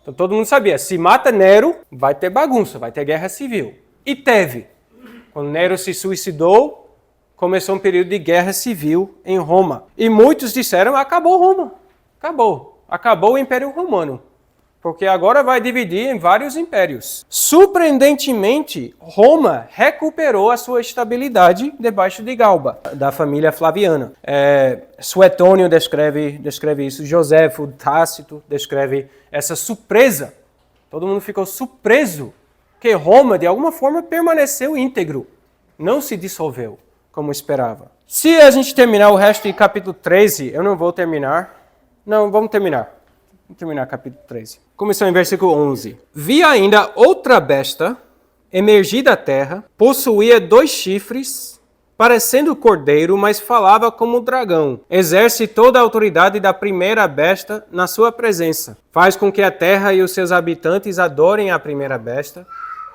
Então todo mundo sabia, se mata Nero, vai ter bagunça, vai ter guerra civil. E teve. Quando Nero se suicidou, começou um período de guerra civil em Roma. E muitos disseram, acabou Roma. Acabou o Império Romano. Porque agora vai dividir em vários impérios. Surpreendentemente, Roma recuperou a sua estabilidade debaixo de Galba, da família Flaviana. Suetônio descreve isso, Joséfo, Tácito descreve essa surpresa. Todo mundo ficou surpreso que Roma, de alguma forma, permaneceu íntegro. Não se dissolveu, como esperava. Se a gente terminar o resto de capítulo 13, eu não vou terminar. Não, vamos terminar. Vamos terminar capítulo 13. Começou em versículo 11. Vi ainda outra besta emergir da terra, possuía 2 chifres, parecendo cordeiro, mas falava como dragão. Exerce toda a autoridade da primeira besta na sua presença. Faz com que a terra e os seus habitantes adorem a primeira besta,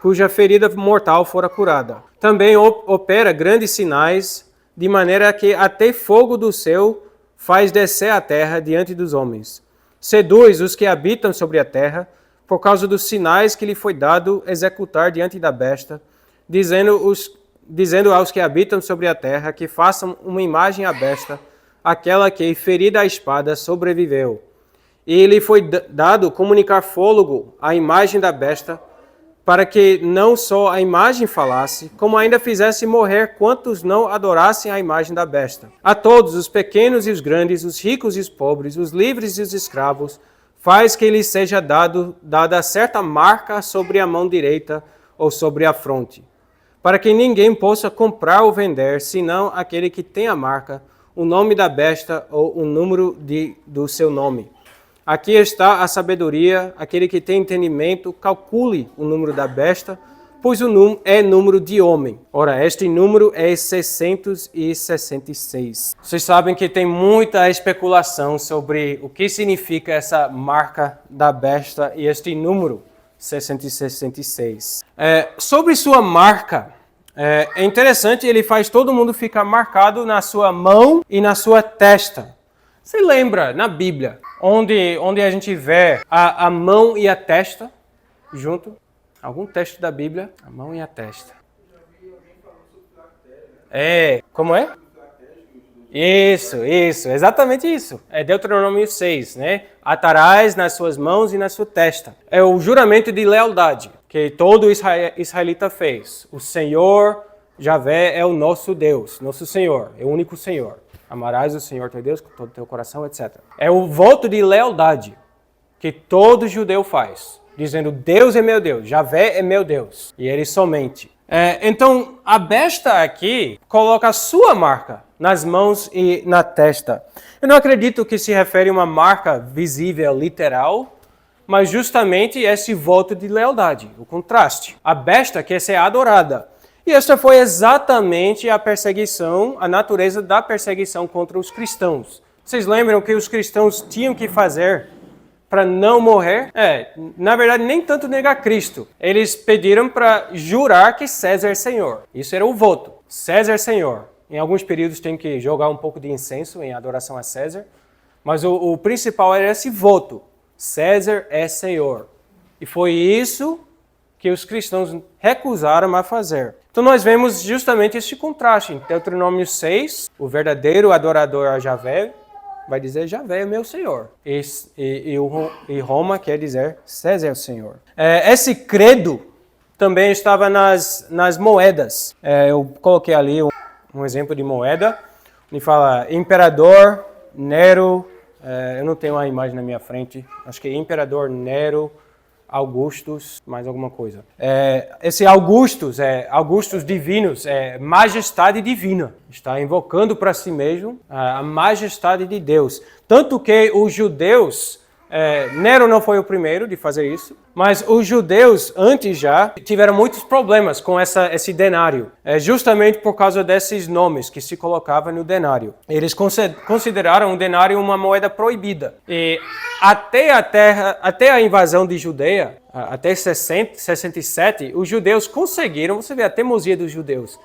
cuja ferida mortal fora curada. Também opera grandes sinais, de maneira que até fogo do céu faz descer a terra diante dos homens. Seduz os que habitam sobre a terra, por causa dos sinais que lhe foi dado executar diante da besta, dizendo aos que habitam sobre a terra que façam uma imagem à besta, aquela que, ferida à espada, sobreviveu. E lhe foi dado comunicar fôlego à imagem da besta, para que não só a imagem falasse, como ainda fizesse morrer quantos não adorassem a imagem da besta. A todos, os pequenos e os grandes, os ricos e os pobres, os livres e os escravos, faz que lhes seja dada certa marca sobre a mão direita ou sobre a fronte, para que ninguém possa comprar ou vender, senão aquele que tem a marca, o nome da besta ou o número do seu nome. Aqui está a sabedoria, aquele que tem entendimento, calcule o número da besta, pois o número é número de homem. Ora, este número é 666. Vocês sabem que tem muita especulação sobre o que significa essa marca da besta e este número 666. Sobre sua marca, é interessante, ele faz todo mundo ficar marcado na sua mão e na sua testa. Você lembra, na Bíblia, onde a gente vê a mão e a testa junto? Algum texto da Bíblia? A mão e a testa. Como é? Isso, exatamente isso. É Deuteronômio 6, né? Atarás nas suas mãos e na sua testa. É o juramento de lealdade que todo israelita fez. O Senhor, Javé, é o nosso Deus, nosso Senhor, é o único Senhor. Amarás o Senhor teu Deus com todo o teu coração, etc. É o voto de lealdade que todo judeu faz, dizendo, Deus é meu Deus, Javé é meu Deus, e ele somente. Então, a besta aqui coloca a sua marca nas mãos e na testa. Eu não acredito que se refere a uma marca visível, literal, mas justamente esse voto de lealdade, o contraste. A besta quer ser adorada. E esta foi exatamente a perseguição, a natureza da perseguição contra os cristãos. Vocês lembram que os cristãos tinham que fazer para não morrer? Na verdade, nem tanto negar Cristo. Eles pediram para jurar que César é Senhor. Isso era o voto. César é Senhor. Em alguns períodos tem que jogar um pouco de incenso em adoração a César. Mas o principal era esse voto. César é Senhor. E foi isso que os cristãos recusaram a fazer. Então nós vemos justamente esse contraste. Em Deuteronômio 6, o verdadeiro adorador a Javé vai dizer, Javé é meu Senhor. E Roma quer dizer, César é o Senhor. Esse credo também estava nas moedas. Eu coloquei ali um exemplo de moeda. Ele fala, Imperador Nero, eu não tenho a imagem na minha frente, acho que é Imperador Nero, Augustus, mais alguma coisa. Esse Augustus, Augustus divinos, majestade divina. Está invocando para si mesmo a majestade de Deus. Tanto que os judeus, Nero não foi o primeiro de fazer isso, mas os judeus antes já tiveram muitos problemas com esse denário, justamente por causa desses nomes que se colocavam no denário. Eles consideraram o denário uma moeda proibida. E até a invasão de Judeia, até 67, os judeus conseguiram, você vê a teimosia dos judeus,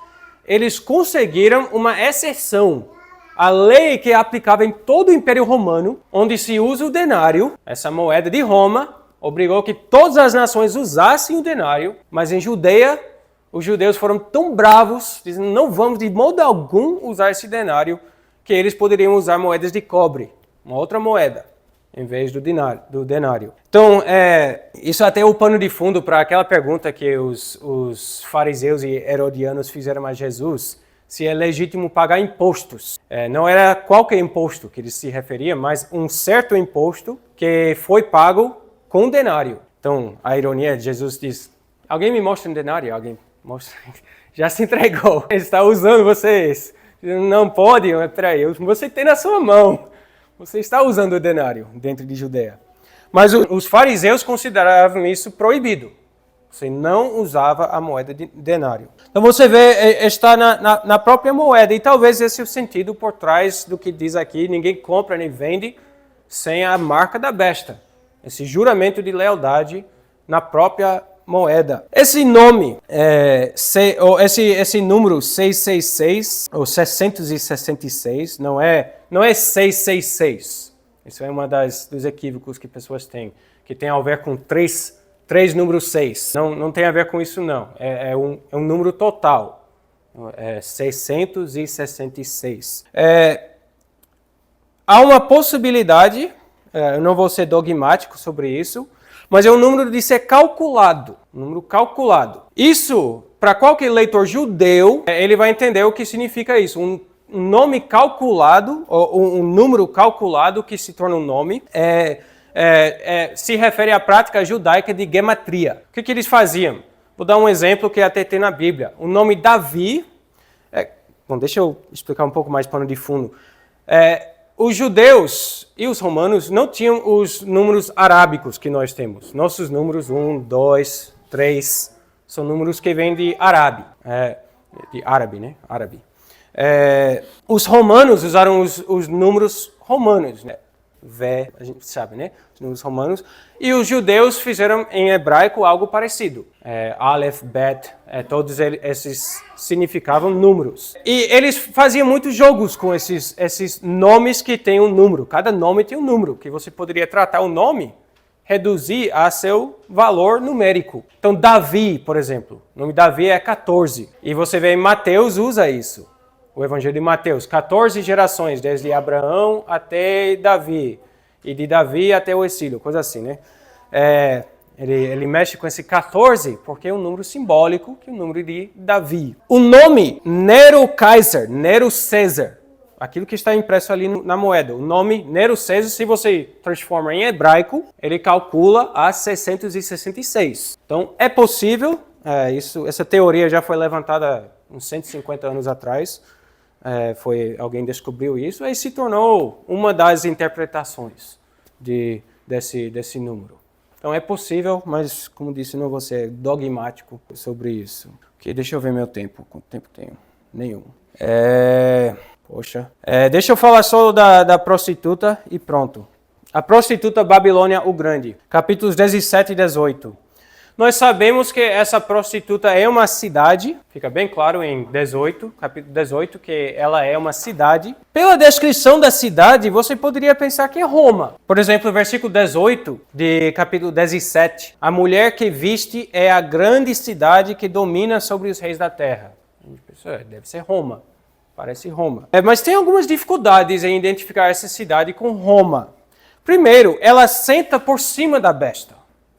eles conseguiram uma exceção. A lei que é aplicava em todo o Império Romano, onde se usa o denário, essa moeda de Roma, obrigou que todas as nações usassem o denário, mas em Judeia, os judeus foram tão bravos, dizendo, não vamos de modo algum usar esse denário, que eles poderiam usar moedas de cobre, uma outra moeda, em vez do denário. Então, isso até é o pano de fundo para aquela pergunta que os fariseus e herodianos fizeram a Jesus, se é legítimo pagar impostos. Não era qualquer imposto que eles se referiam, mas um certo imposto que foi pago com um denário. Então, a ironia de Jesus diz, alguém me mostra um denário? Alguém mostra? Já se entregou. Ele está usando vocês. Não pode, peraí, você tem na sua mão. Você está usando o denário dentro de Judeia. Mas os fariseus consideravam isso proibido. Você não usava a moeda de denário. Então você vê, está na própria moeda. E talvez esse é o sentido por trás do que diz aqui. Ninguém compra nem vende sem a marca da besta. Esse juramento de lealdade na própria moeda. Esse nome, esse número 666, ou 666, não é 666. Isso é dos equívocos que pessoas têm, que tem a ver com três números 6. Não tem a ver com isso, não. É um número total. 666. Há uma possibilidade, eu não vou ser dogmático sobre isso, mas é um número de ser calculado. Um número calculado. Isso, para qualquer leitor judeu, ele vai entender o que significa isso. Um nome calculado, ou um número calculado que se torna um nome, se refere à prática judaica de gematria. O que eles faziam? Vou dar um exemplo que até tem na Bíblia. O nome Davi... Bom, deixa eu explicar um pouco mais pano de fundo. Os judeus e os romanos não tinham os números arábicos que nós temos. Nossos números 1, 2, 3 são números que vêm de árabe. De árabe, né? Árabe. Os romanos usaram os números romanos, né? A gente sabe, né? Os números romanos. E os judeus fizeram em hebraico algo parecido. Aleph, Bet, todos esses significavam números. E eles faziam muitos jogos com esses nomes que têm um número. Cada nome tem um número, que você poderia tratar o nome, reduzir a seu valor numérico. Então, Davi, por exemplo. O nome Davi é 14. E você vê em Mateus usa isso. O Evangelho de Mateus, 14 gerações, desde Abraão até Davi, e de Davi até o exílio, coisa assim, né? Ele mexe com esse 14 porque é um número simbólico, que é o número de Davi. O nome Nero Kaiser, Nero César, aquilo que está impresso ali na moeda, o nome Nero César, se você transforma em hebraico, ele calcula a 666. Então, é possível, essa teoria já foi levantada uns 150 anos atrás, alguém descobriu isso e se tornou uma das interpretações desse número. Então é possível, mas como disse, não vou ser dogmático sobre isso. Deixa eu ver meu tempo. Quanto tempo tenho? Nenhum. Deixa eu falar só da prostituta e pronto. A prostituta Babilônia o Grande, capítulos 17 e 18. Nós sabemos que essa prostituta é uma cidade, fica bem claro em 18, capítulo 18, que ela é uma cidade. Pela descrição da cidade, você poderia pensar que é Roma. Por exemplo, versículo 18 de capítulo 17. A mulher que viste é a grande cidade que domina sobre os reis da terra. Deve ser Roma, parece Roma. Mas tem algumas dificuldades em identificar essa cidade com Roma. Primeiro, ela senta por cima da besta,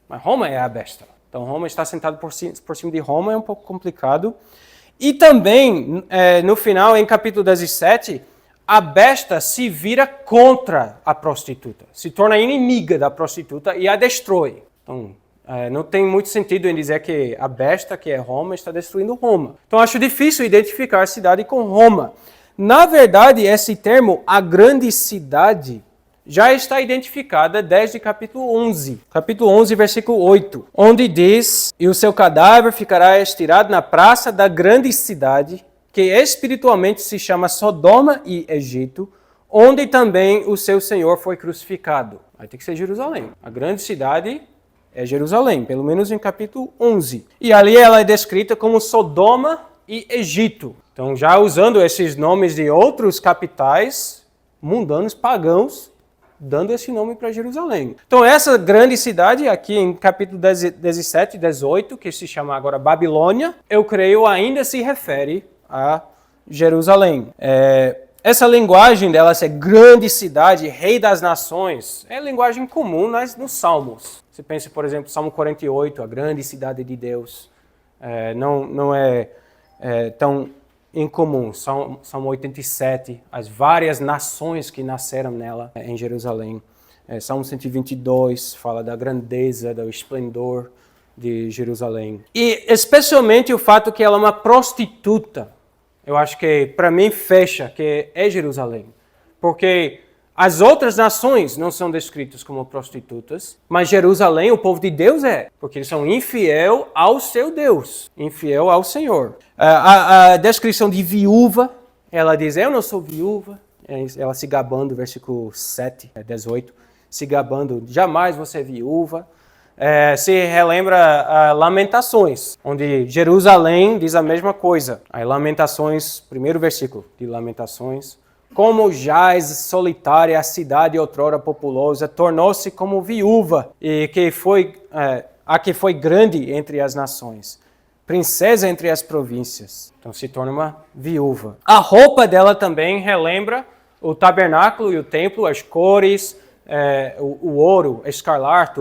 mas Roma é a besta. Então, Roma está sentado por cima de Roma, é um pouco complicado. E também, no final, em capítulo 17, a besta se vira contra a prostituta, se torna inimiga da prostituta e a destrói. Então, não tem muito sentido em dizer que a besta, que é Roma, está destruindo Roma. Então, acho difícil identificar a cidade com Roma. Na verdade, esse termo, a grande cidade, já está identificada desde capítulo 11. Capítulo 11, versículo 8. Onde diz, e o seu cadáver ficará estirado na praça da grande cidade, que espiritualmente se chama Sodoma e Egito, onde também o seu Senhor foi crucificado. Vai ter que ser Jerusalém. A grande cidade é Jerusalém, pelo menos em capítulo 11. E ali ela é descrita como Sodoma e Egito. Então, já usando esses nomes de outros capitais mundanos, pagãos, dando esse nome para Jerusalém. Então, essa grande cidade, aqui em capítulo 17 e 18, que se chama agora Babilônia, eu creio ainda se refere a Jerusalém. Essa linguagem dela ser grande cidade, rei das nações, é linguagem comum nos Salmos. Você pensa, por exemplo, Salmo 48, a grande cidade de Deus. Não é tão incomum. Salmo 87, as várias nações que nasceram nela em Jerusalém. Salmo 122 fala da grandeza, do esplendor de Jerusalém. E especialmente o fato que ela é uma prostituta. Eu acho que, para mim, fecha que é Jerusalém. Porque as outras nações não são descritas como prostitutas, mas Jerusalém, o povo de Deus porque eles são infiel ao seu Deus, infiel ao Senhor. A descrição de viúva, ela diz, eu não sou viúva, ela se gabando, versículo 7, 18, se gabando, jamais você é viúva. Se relembra Lamentações, onde Jerusalém diz a mesma coisa. Aí Lamentações, primeiro versículo de Lamentações, como jaz solitária a cidade outrora populosa, tornou-se como viúva, e que foi grande entre as nações, princesa entre as províncias. Então se torna uma viúva. A roupa dela também relembra o tabernáculo e o templo, as cores, o ouro, escarlate,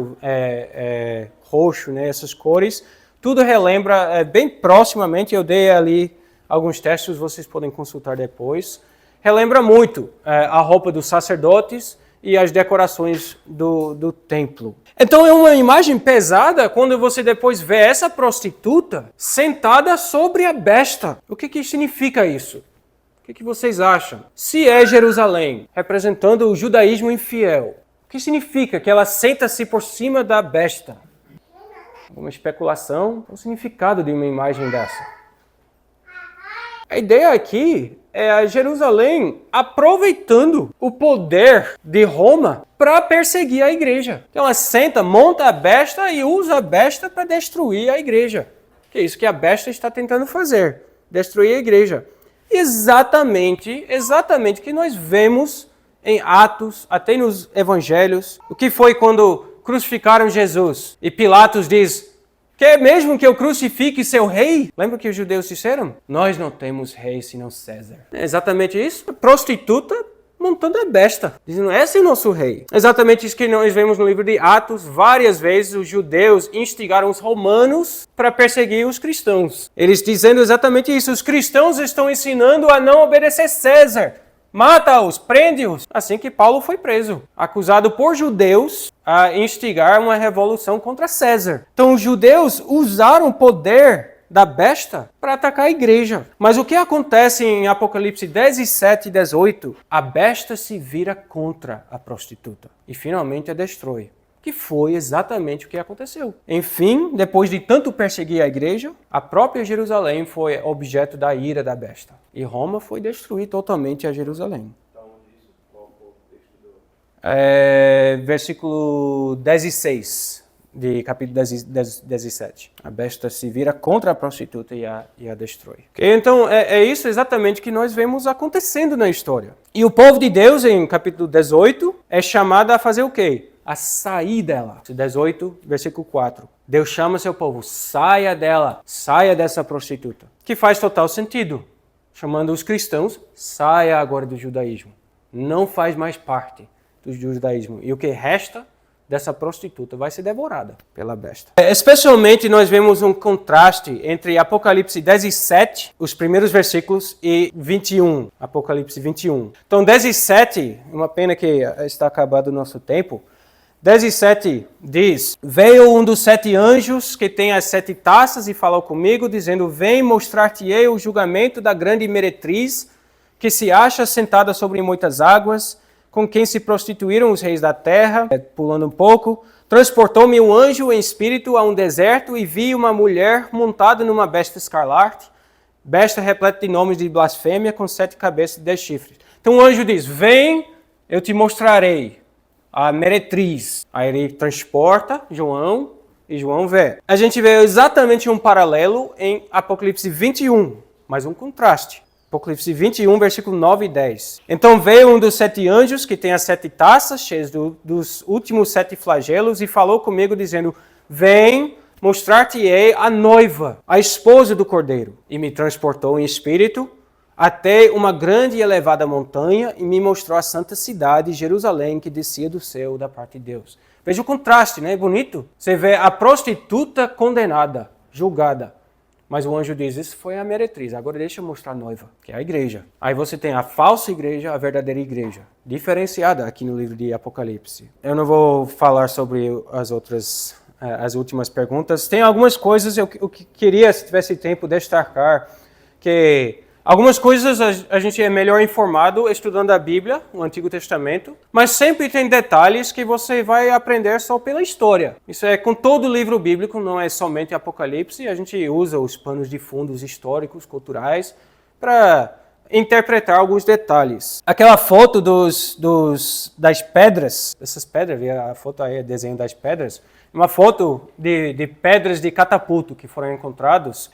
roxo, né, essas cores. Tudo relembra bem proximamente, eu dei ali alguns textos, vocês podem consultar depois. Relembra muito a roupa dos sacerdotes e as decorações do templo. Então é uma imagem pesada quando você depois vê essa prostituta sentada sobre a besta. O que significa isso? O que vocês acham? Se é Jerusalém, representando o judaísmo infiel, o que significa que ela senta-se por cima da besta? Uma especulação, o significado de uma imagem dessa. A ideia aqui é a Jerusalém aproveitando o poder de Roma para perseguir a igreja. Então ela senta, monta a besta e usa a besta para destruir a igreja. Que é isso que a besta está tentando fazer, destruir a igreja. Exatamente o que nós vemos em Atos, até nos Evangelhos. O que foi quando crucificaram Jesus? E Pilatos diz, quer mesmo que eu crucifique seu rei? Lembra que os judeus disseram? Nós não temos rei senão César. É exatamente isso. A prostituta montando a besta, dizendo, esse é o nosso rei. Exatamente isso que nós vemos no livro de Atos. Várias vezes os judeus instigaram os romanos para perseguir os cristãos. Eles dizendo exatamente isso. Os cristãos estão ensinando a não obedecer César. Mata-os, prende-os. Assim que Paulo foi preso, acusado por judeus a instigar uma revolução contra César. Então os judeus usaram o poder da besta para atacar a igreja. Mas o que acontece em Apocalipse 17 e 18? A besta se vira contra a prostituta e finalmente a destrói. Que foi exatamente o que aconteceu. Enfim, depois de tanto perseguir a igreja, a própria Jerusalém foi objeto da ira da besta. E Roma foi destruir totalmente a Jerusalém. Versículo 16 de capítulo 17. A besta se vira contra a prostituta e a destrói. Então, é isso exatamente que nós vemos acontecendo na história. E o povo de Deus, em capítulo 18, é chamado a fazer o quê? A sair dela. 18, versículo 4. Deus chama seu povo, saia dela, saia dessa prostituta. Que faz total sentido. Chamando os cristãos, saia agora do judaísmo. Não faz mais parte do judaísmo. E o que resta dessa prostituta vai ser devorada pela besta. Especialmente nós vemos um contraste entre Apocalipse 17, os primeiros versículos, e 21, Apocalipse 21. Então 17, uma pena que está acabado o nosso tempo, 17 diz, veio um dos 7 anjos que tem as 7 taças e falou comigo, dizendo, vem mostrar-te-ei o julgamento da grande meretriz, que se acha sentada sobre muitas águas, com quem se prostituíram os reis da terra. Pulando um pouco, transportou-me um anjo em espírito a um deserto e vi uma mulher montada numa besta escarlate, besta repleta de nomes de blasfêmia, com 7 cabeças e 10 chifres. Então o anjo diz, vem, eu te mostrarei a meretriz. Aí ele transporta João e João vê. A gente vê exatamente um paralelo em Apocalipse 21, mas um contraste. Apocalipse 21, versículo 9 e 10. Então veio um dos 7 anjos, que tem as 7 taças, cheias dos últimos 7 flagelos, e falou comigo, dizendo, vem, mostrar-te-ei a noiva, a esposa do Cordeiro. E me transportou em espírito até uma grande e elevada montanha, e me mostrou a santa cidade, Jerusalém, que descia do céu da parte de Deus. Veja o contraste, né? Bonito. Você vê a prostituta condenada, julgada. Mas o anjo diz, isso foi a meretriz, agora deixa eu mostrar a noiva, que é a igreja. Aí você tem a falsa igreja, a verdadeira igreja, diferenciada aqui no livro de Apocalipse. Eu não vou falar sobre as últimas perguntas. Tem algumas coisas eu queria, se tivesse tempo, destacar, que algumas coisas a gente é melhor informado estudando a Bíblia, o Antigo Testamento, mas sempre tem detalhes que você vai aprender só pela história. Isso é com todo o livro bíblico, não é somente Apocalipse, a gente usa os panos de fundos históricos, culturais, para interpretar alguns detalhes. Aquela foto das pedras, essas pedras, a foto aí é desenho das pedras, uma foto de pedras de catapulto que foram encontrados.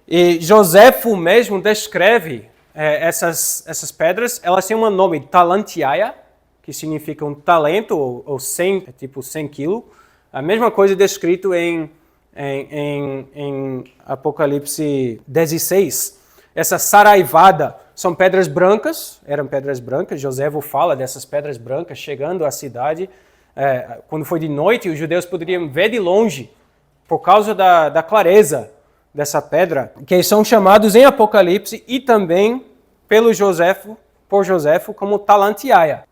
E Joséfo mesmo descreve essas pedras, elas têm um nome, talantiaia, que significa um talento, ou 100, tipo 100 quilos. A mesma coisa descrito em Apocalipse 16. Essa saraivada são pedras brancas, eram pedras brancas. Joséfo fala dessas pedras brancas chegando à cidade. Quando foi de noite, os judeus poderiam ver de longe, por causa da clareza dessa pedra, que são chamados em Apocalipse e também por Joséfo como talantiaia.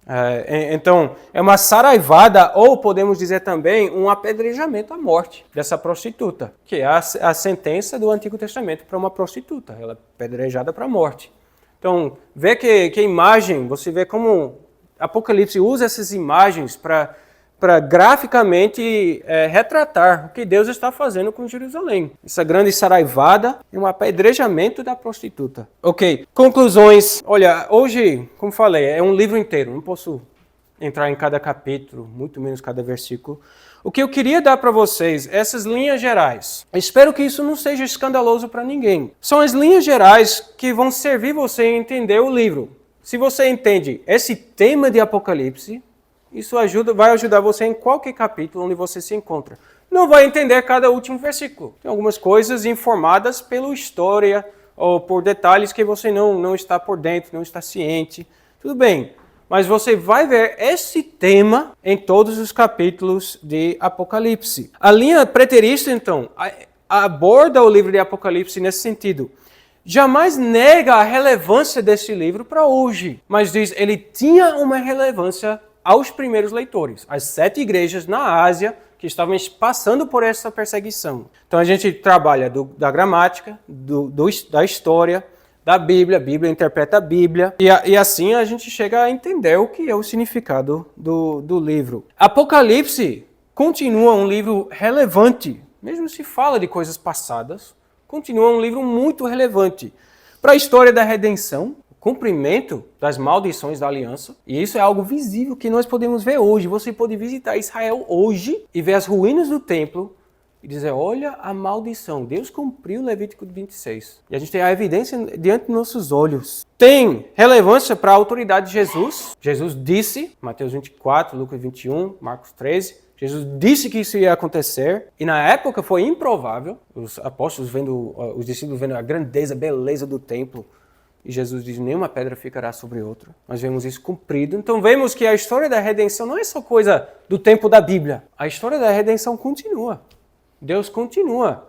Então, é uma saraivada, ou podemos dizer também um apedrejamento à morte dessa prostituta, que é a sentença do Antigo Testamento para uma prostituta, ela é apedrejada para a morte. Então, vê que imagem, você vê como Apocalipse usa essas imagens para graficamente retratar o que Deus está fazendo com Jerusalém. Essa grande saraivada e um apedrejamento da prostituta. Ok, conclusões. Olha, hoje, como falei, é um livro inteiro. Não posso entrar em cada capítulo, muito menos cada versículo. O que eu queria dar para vocês, essas linhas gerais. Espero que isso não seja escandaloso para ninguém. São as linhas gerais que vão servir você a entender o livro. Se você entende esse tema de Apocalipse, isso vai ajudar você em qualquer capítulo onde você se encontra. Não vai entender cada último versículo. Tem algumas coisas informadas pela história ou por detalhes que você não está por dentro, não está ciente. Tudo bem, mas você vai ver esse tema em todos os capítulos de Apocalipse. A linha preterista, então, aborda o livro de Apocalipse nesse sentido. Jamais nega a relevância desse livro para hoje, mas diz ele tinha uma relevância aos primeiros leitores, as 7 igrejas na Ásia que estavam passando por essa perseguição. Então a gente trabalha da gramática, da história, da Bíblia, a Bíblia interpreta a Bíblia, e assim a gente chega a entender o que é o significado do livro. Apocalipse continua um livro relevante, mesmo se fala de coisas passadas, continua um livro muito relevante para a história da redenção, cumprimento das maldições da aliança, e isso é algo visível que nós podemos ver hoje. Você pode visitar Israel hoje e ver as ruínas do templo e dizer, olha a maldição, Deus cumpriu Levítico 26. E a gente tem a evidência diante dos nossos olhos. Tem relevância para a autoridade de Jesus. Jesus disse, Mateus 24, Lucas 21, Marcos 13, Jesus disse que isso ia acontecer, e na época foi improvável, os apóstolos os discípulos vendo a grandeza, a beleza do templo, e Jesus diz, nenhuma pedra ficará sobre outra. Nós vemos isso cumprido. Então vemos que a história da redenção não é só coisa do tempo da Bíblia. A história da redenção continua. Deus continua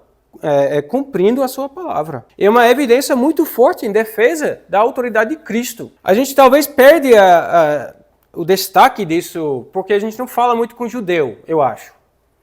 cumprindo a sua palavra. É uma evidência muito forte em defesa da autoridade de Cristo. A gente talvez perde o destaque disso porque a gente não fala muito com judeu, eu acho.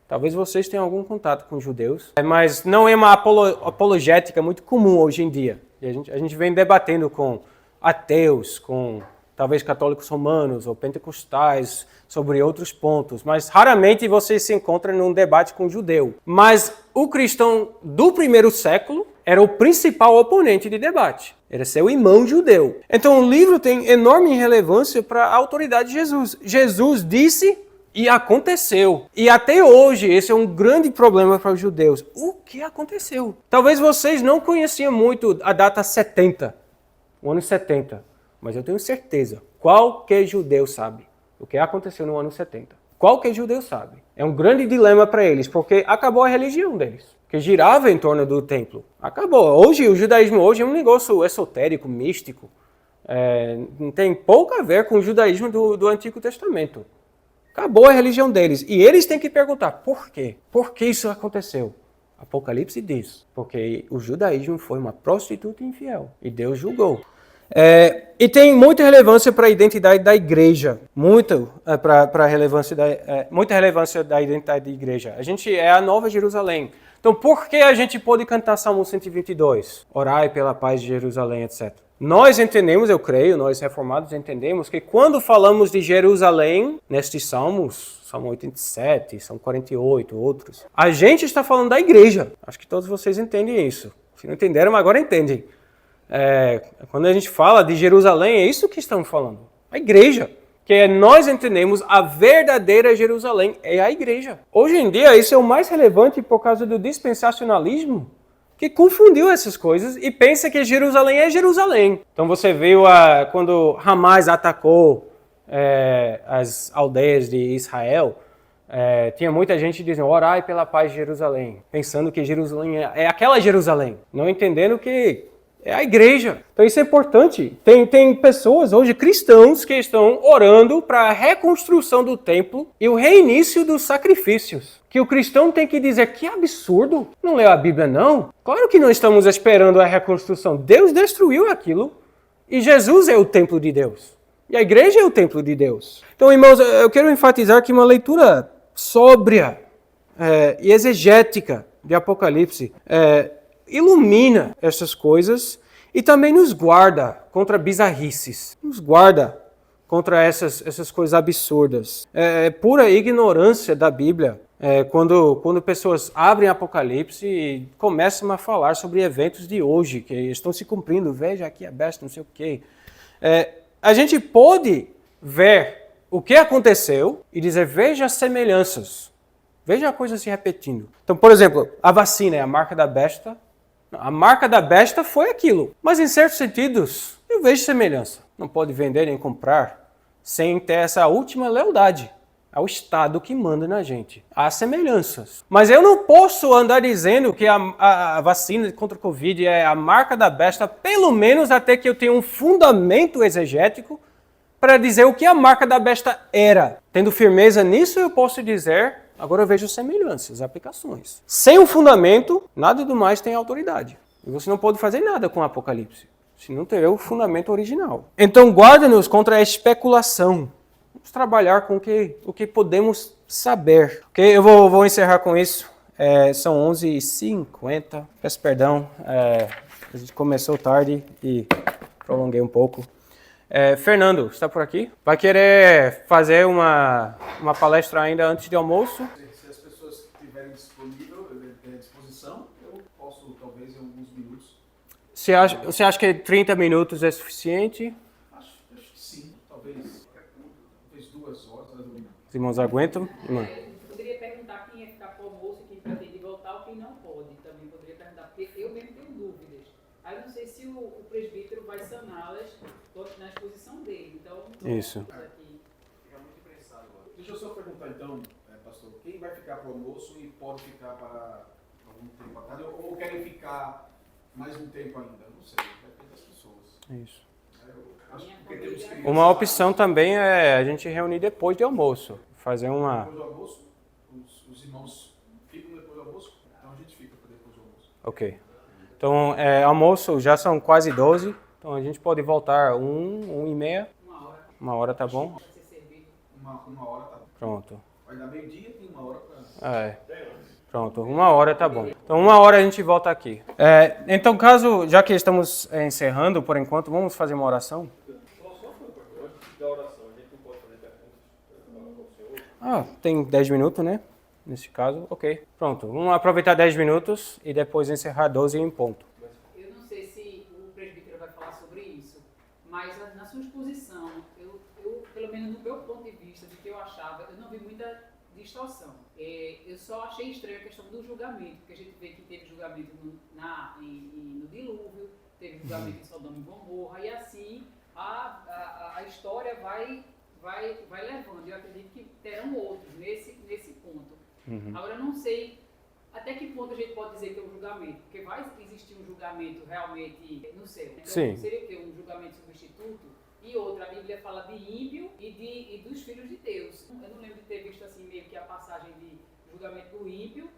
Talvez vocês tenham algum contato com judeus, mas não é uma apologética muito comum hoje em dia. E a gente vem debatendo com ateus, com talvez católicos romanos ou pentecostais sobre outros pontos, mas raramente você se encontra num debate com judeu. Mas o cristão do primeiro século, era o principal oponente de debate. Era seu irmão judeu. Então o livro tem enorme relevância para a autoridade de Jesus. Jesus disse e aconteceu. E até hoje esse é um grande problema para os judeus. O que aconteceu? Talvez vocês não conheciam muito a data 70, o ano 70. Mas eu tenho certeza, qualquer judeu sabe o que aconteceu no ano 70. Qualquer judeu sabe. É um grande dilema para eles, porque acabou a religião deles, que girava em torno do templo. Acabou. Hoje, o judaísmo hoje é um negócio esotérico, místico. Tem pouco a ver com o judaísmo do Antigo Testamento. Acabou a religião deles. E eles têm que perguntar, por quê? Por que isso aconteceu? Apocalipse diz, porque o judaísmo foi uma prostituta infiel. E Deus julgou. E tem muita relevância para a identidade da igreja, muita relevância da identidade da igreja. A gente é a Nova Jerusalém. Então, por que a gente pode cantar Salmo 122? Orai pela paz de Jerusalém, etc. Nós entendemos, eu creio, nós reformados entendemos que quando falamos de Jerusalém, nestes salmos, Salmo 87, Salmo 48, outros, a gente está falando da igreja. Acho que todos vocês entendem isso. Se não entenderam, agora entendem. Quando a gente fala de Jerusalém, é isso que estamos falando. A igreja. Que nós entendemos a verdadeira Jerusalém é a igreja. Hoje em dia, isso é o mais relevante por causa do dispensacionalismo, que confundiu essas coisas e pensa que Jerusalém é Jerusalém. Então você viu quando Hamas atacou as aldeias de Israel, tinha muita gente dizendo, orai pela paz de Jerusalém, pensando que Jerusalém é aquela Jerusalém, não entendendo que é a igreja. Então isso é importante. Tem pessoas hoje, cristãos, que estão orando para a reconstrução do templo e o reinício dos sacrifícios. Que o cristão tem que dizer, que absurdo, não leu a Bíblia não? Claro que não estamos esperando a reconstrução. Deus destruiu aquilo e Jesus é o templo de Deus. E a igreja é o templo de Deus. Então, irmãos, eu quero enfatizar que uma leitura sóbria e exegética de Apocalipse ilumina essas coisas e também nos guarda contra bizarrices, nos guarda contra essas coisas absurdas. É pura ignorância da Bíblia quando pessoas abrem Apocalipse e começam a falar sobre eventos de hoje, que estão se cumprindo, veja aqui a besta, não sei o quê. A gente pode ver o que aconteceu e dizer, veja as semelhanças, veja a coisa se repetindo. Então, por exemplo, a vacina é a marca da besta. A marca da besta foi aquilo. Mas em certos sentidos, eu vejo semelhança. Não pode vender nem comprar sem ter essa última lealdade ao Estado que manda na gente. Há semelhanças. Mas eu não posso andar dizendo que a vacina contra o Covid é a marca da besta, pelo menos até que eu tenha um fundamento exegético para dizer o que a marca da besta era. Tendo firmeza nisso, eu posso dizer, agora eu vejo semelhanças, aplicações. Sem um fundamento, nada do mais tem autoridade. E você não pode fazer nada com o Apocalipse, se não tiver o fundamento original. Então, guarda-nos contra a especulação. Vamos trabalhar com o que podemos saber. Okay? Eu vou encerrar com isso. São 11h50. Peço perdão, a gente começou tarde e prolonguei um pouco. Fernando, está por aqui? Vai querer fazer uma palestra ainda antes de almoço? Se as pessoas estiverem disposição, eu posso, talvez, em alguns minutos. Você acha que 30 minutos é suficiente? Acho que sim, talvez 2 horas. Os irmãos aguentam? Não. Poderia perguntar quem ia ficar para o almoço, quem pretende voltar ou quem não pode. Também poderia perguntar, porque eu mesmo tenho dúvidas. Aí eu não sei se o presbítero vai saná-las na exposição dele. Então, isso. Deixa eu só perguntar então, pastor, quem vai ficar para o almoço e pode ficar para algum tempo à tarde, ou querem ficar mais um tempo ainda? Não sei, depende das pessoas. Isso. Temos Uma opção também é a gente reunir depois do almoço. Fazer uma... Depois do almoço, os irmãos ficam depois do almoço, então a gente fica depois do almoço. Ok. Então, almoço já são quase 12, então a gente pode voltar 1h30. 1 hora tá bom? Uma hora tá bom. Pronto. Vai dar meio-dia e 1 hora para... Pronto, 1 hora tá bom. Então 1 hora a gente volta aqui. Então, já que estamos encerrando por enquanto, vamos fazer uma oração? Tem 10 minutos, né? Nesse caso, ok. Pronto, vamos aproveitar 10 minutos e depois encerrar 12 em ponto. vista de que eu achava, eu não vi muita distorção. Eu só achei estranho a questão do julgamento, porque a gente vê que teve julgamento no dilúvio, teve julgamento em Sodoma e Gomorra, e assim a história vai levando. Eu acredito que terão outros nesse ponto. Agora, eu não sei até que ponto a gente pode dizer que é um julgamento, porque vai existir um julgamento realmente no céu. Então, Sim. seria o quê? Um julgamento substituto? E outra, a Bíblia fala de ímpio e dos filhos de Deus. Eu não lembro de ter visto assim meio que a passagem de julgamento do ímpio,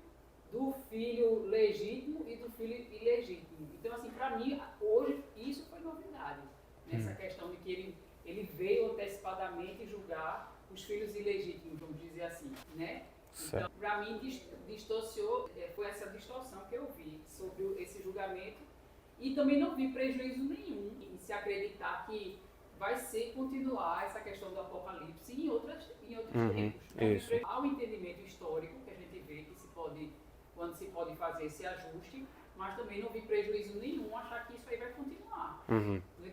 do filho legítimo e do filho ilegítimo. Então, assim, para mim, hoje, isso foi novidade. Nessa questão de que ele veio antecipadamente julgar os filhos ilegítimos, vamos dizer assim, né? Então, para mim, distorciou, foi essa distorção que eu vi sobre esse julgamento. E também não vi prejuízo nenhum em se acreditar que vai ser continuar essa questão do Apocalipse em outros tempos. Isso. Há um entendimento histórico que a gente vê que quando se pode fazer esse ajuste, mas também não vi prejuízo nenhum achar que isso aí vai continuar.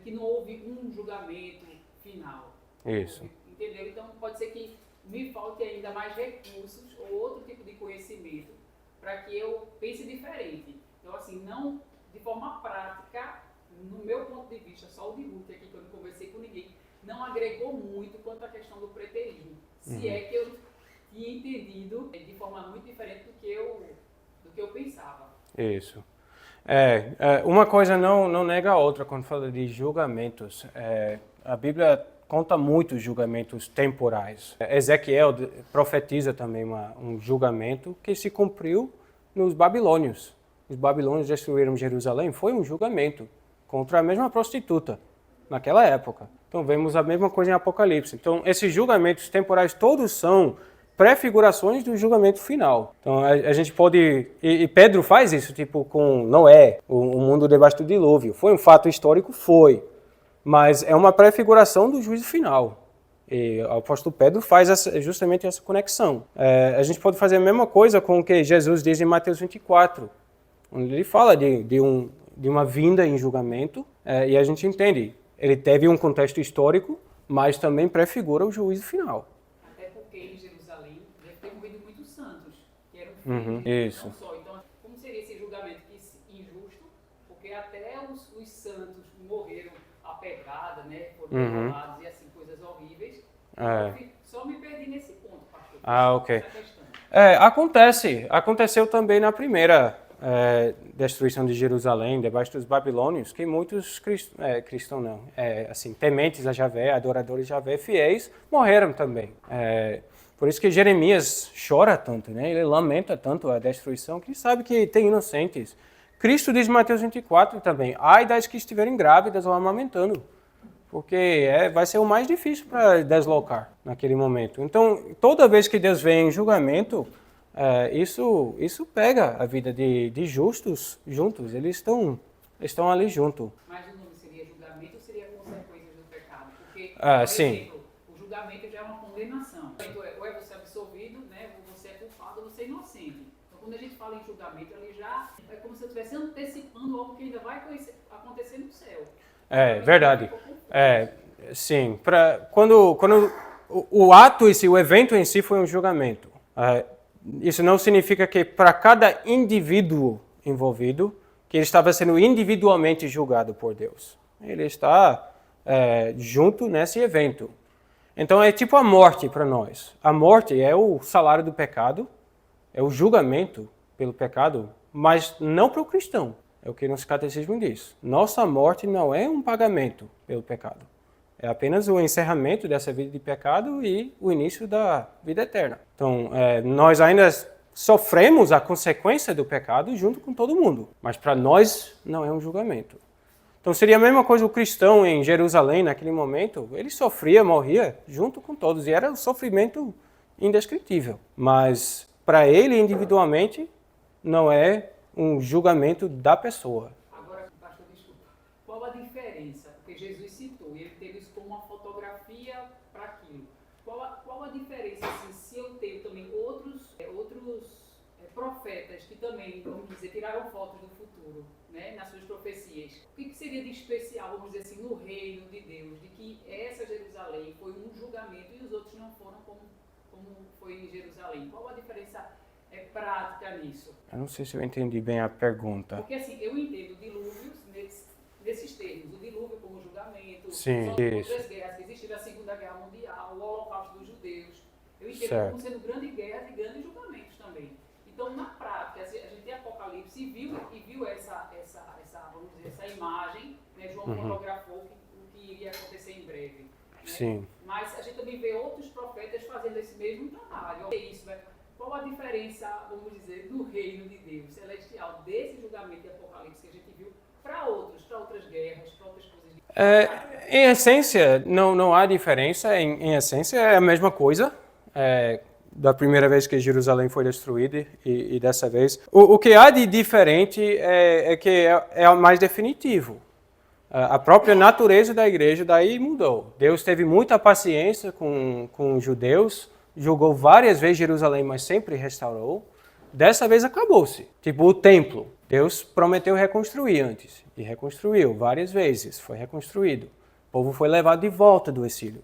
Que não houve um julgamento final. Isso. Entendeu? Então pode ser que me falte ainda mais recursos ou outro tipo de conhecimento para que eu pense diferente. Então, assim, não de forma prática, no meu ponto de vista, só o de Ruth aqui, que eu não conversei com ninguém, não agregou muito quanto à questão do preterismo. Se é que eu tinha entendido de forma muito diferente do que eu pensava. Isso. Uma coisa não nega a outra quando fala de julgamentos. A Bíblia conta muitos julgamentos temporais. Ezequiel profetiza também um julgamento que se cumpriu nos babilônios. Os babilônios destruíram Jerusalém, foi um julgamento contra a mesma prostituta naquela época. Então vemos a mesma coisa em Apocalipse. Então esses julgamentos temporais todos são prefigurações do julgamento final. Então a gente pode... E Pedro faz isso, tipo com Noé, o mundo debaixo do dilúvio. Foi um fato histórico? Foi. Mas é uma prefiguração do juízo final. E o apóstolo Pedro faz justamente essa conexão. A gente pode fazer a mesma coisa com o que Jesus diz em Mateus 24, onde ele fala de uma vinda em julgamento, e a gente entende. Ele teve um contexto histórico, mas também prefigura o juízo final. Até porque em Jerusalém deve ter morrido muitos santos, que eram filhos, Isso. não só. Então, como seria esse julgamento injusto? Porque até os santos morreram apedrada, né? Foram derrubados e assim, coisas horríveis. Eu só me perdi nesse ponto, pastor. Ok. Essa questão. Aconteceu também na primeira destruição de Jerusalém, debaixo dos babilônios, que muitos cristãos não, tementes a Javé, adoradores de Javé, fiéis, morreram também. Por isso que Jeremias chora tanto, né? Ele lamenta tanto a destruição, que sabe que tem inocentes. Cristo diz em Mateus 24 também, ai das que estiverem grávidas ou amamentando, porque vai ser o mais difícil para deslocar naquele momento. Então, toda vez que Deus vem em julgamento, isso pega a vida de justos juntos, eles estão ali junto. Mas o nome seria julgamento ou seria consequências do pecado? Porque, sim. exemplo, o julgamento já é uma condenação. Então, ou é você absolvido, né, ou você é culpado, ou você é inocente. Então, quando a gente fala em julgamento, ali já é como se eu estivesse antecipando algo que ainda vai acontecer no céu. Verdade. Sim. Quando o ato em si, o evento em si foi um julgamento. Isso não significa que para cada indivíduo envolvido, que ele estava sendo individualmente julgado por Deus. Ele está junto nesse evento. Então é tipo a morte para nós. A morte é o salário do pecado, é o julgamento pelo pecado, mas não para o cristão. É o que nosso catecismo diz. Nossa morte não é um pagamento pelo pecado. É apenas o encerramento dessa vida de pecado e o início da vida eterna. Então, nós ainda sofremos a consequência do pecado junto com todo mundo. Mas para nós não é um julgamento. Então seria a mesma coisa o cristão em Jerusalém naquele momento. Ele sofria, morria junto com todos. E era um sofrimento indescritível. Mas para ele individualmente não é um julgamento da pessoa. Agora, pastor, desculpa. Qual a diferença? Porque Jesus citou, e ele teve isso como uma fotografia para aquilo. Qual a diferença assim, se eu tenho também outros profetas profetas que também, vamos dizer, tiraram fotos do futuro, né, nas suas profecias. O que seria de especial, vamos dizer assim, no reino de Deus, de que essa Jerusalém foi um julgamento e os outros não foram como foi em Jerusalém? Qual a diferença prática nisso? Eu não sei se eu entendi bem a pergunta. Porque assim, eu entendo dilúvios nesses termos, o dilúvio como julgamento, Sim, outras guerras que existiram, a Segunda Guerra Mundial, o Holocausto dos Judeus. Eu entendo Certo. como sendo grandes guerras e grandes julgamentos também. Então, na prática, a gente tem Apocalipse e viu essa vamos dizer, essa imagem, né? João fotografou o que iria acontecer em breve. Né? Sim. Mas a gente também vê outros profetas fazendo esse mesmo trabalho. É isso, né? Qual a diferença, vamos dizer, do reino de Deus celestial, desse julgamento de Apocalipse que a gente viu, para outras guerras, para outras coisas? Em essência, não há diferença. Em essência, é a mesma coisa. Da primeira vez que Jerusalém foi destruída e dessa vez. O que há de diferente é que é o mais definitivo. A própria natureza da igreja daí mudou. Deus teve muita paciência com os judeus, julgou várias vezes Jerusalém, mas sempre restaurou. Dessa vez acabou-se. Tipo o templo. Deus prometeu reconstruir antes. E reconstruiu várias vezes. Foi reconstruído. O povo foi levado de volta do exílio.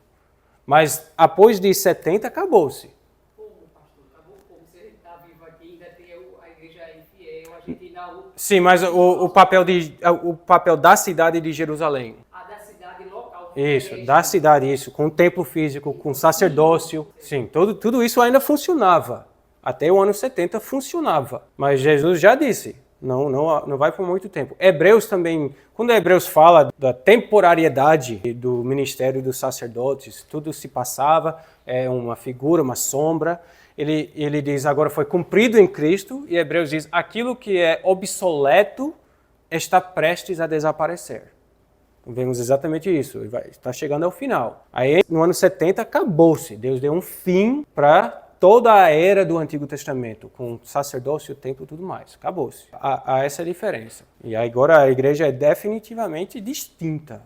Mas após de 70, acabou-se. Como, pastor? Acabou como? Você está vivo aqui, ainda tem a igreja infiel, a gente ainda... Sim, mas o papel da cidade de Jerusalém. Da cidade local. Isso, da cidade, isso. Com o templo físico, com o sacerdócio. Sim, tudo isso ainda funcionava. Até o ano 70 funcionava. Mas Jesus já disse, não vai por muito tempo. Hebreus também, quando Hebreus fala da temporariedade do ministério dos sacerdotes, tudo se passava, é uma figura, uma sombra. Ele diz, agora foi cumprido em Cristo, e Hebreus diz, aquilo que é obsoleto está prestes a desaparecer. Vemos exatamente isso, está chegando ao final. Aí, no ano 70, acabou-se. Deus deu um fim para toda a era do Antigo Testamento, com sacerdócio, templo e tudo mais. Acabou-se. Há essa diferença. E agora a igreja é definitivamente distinta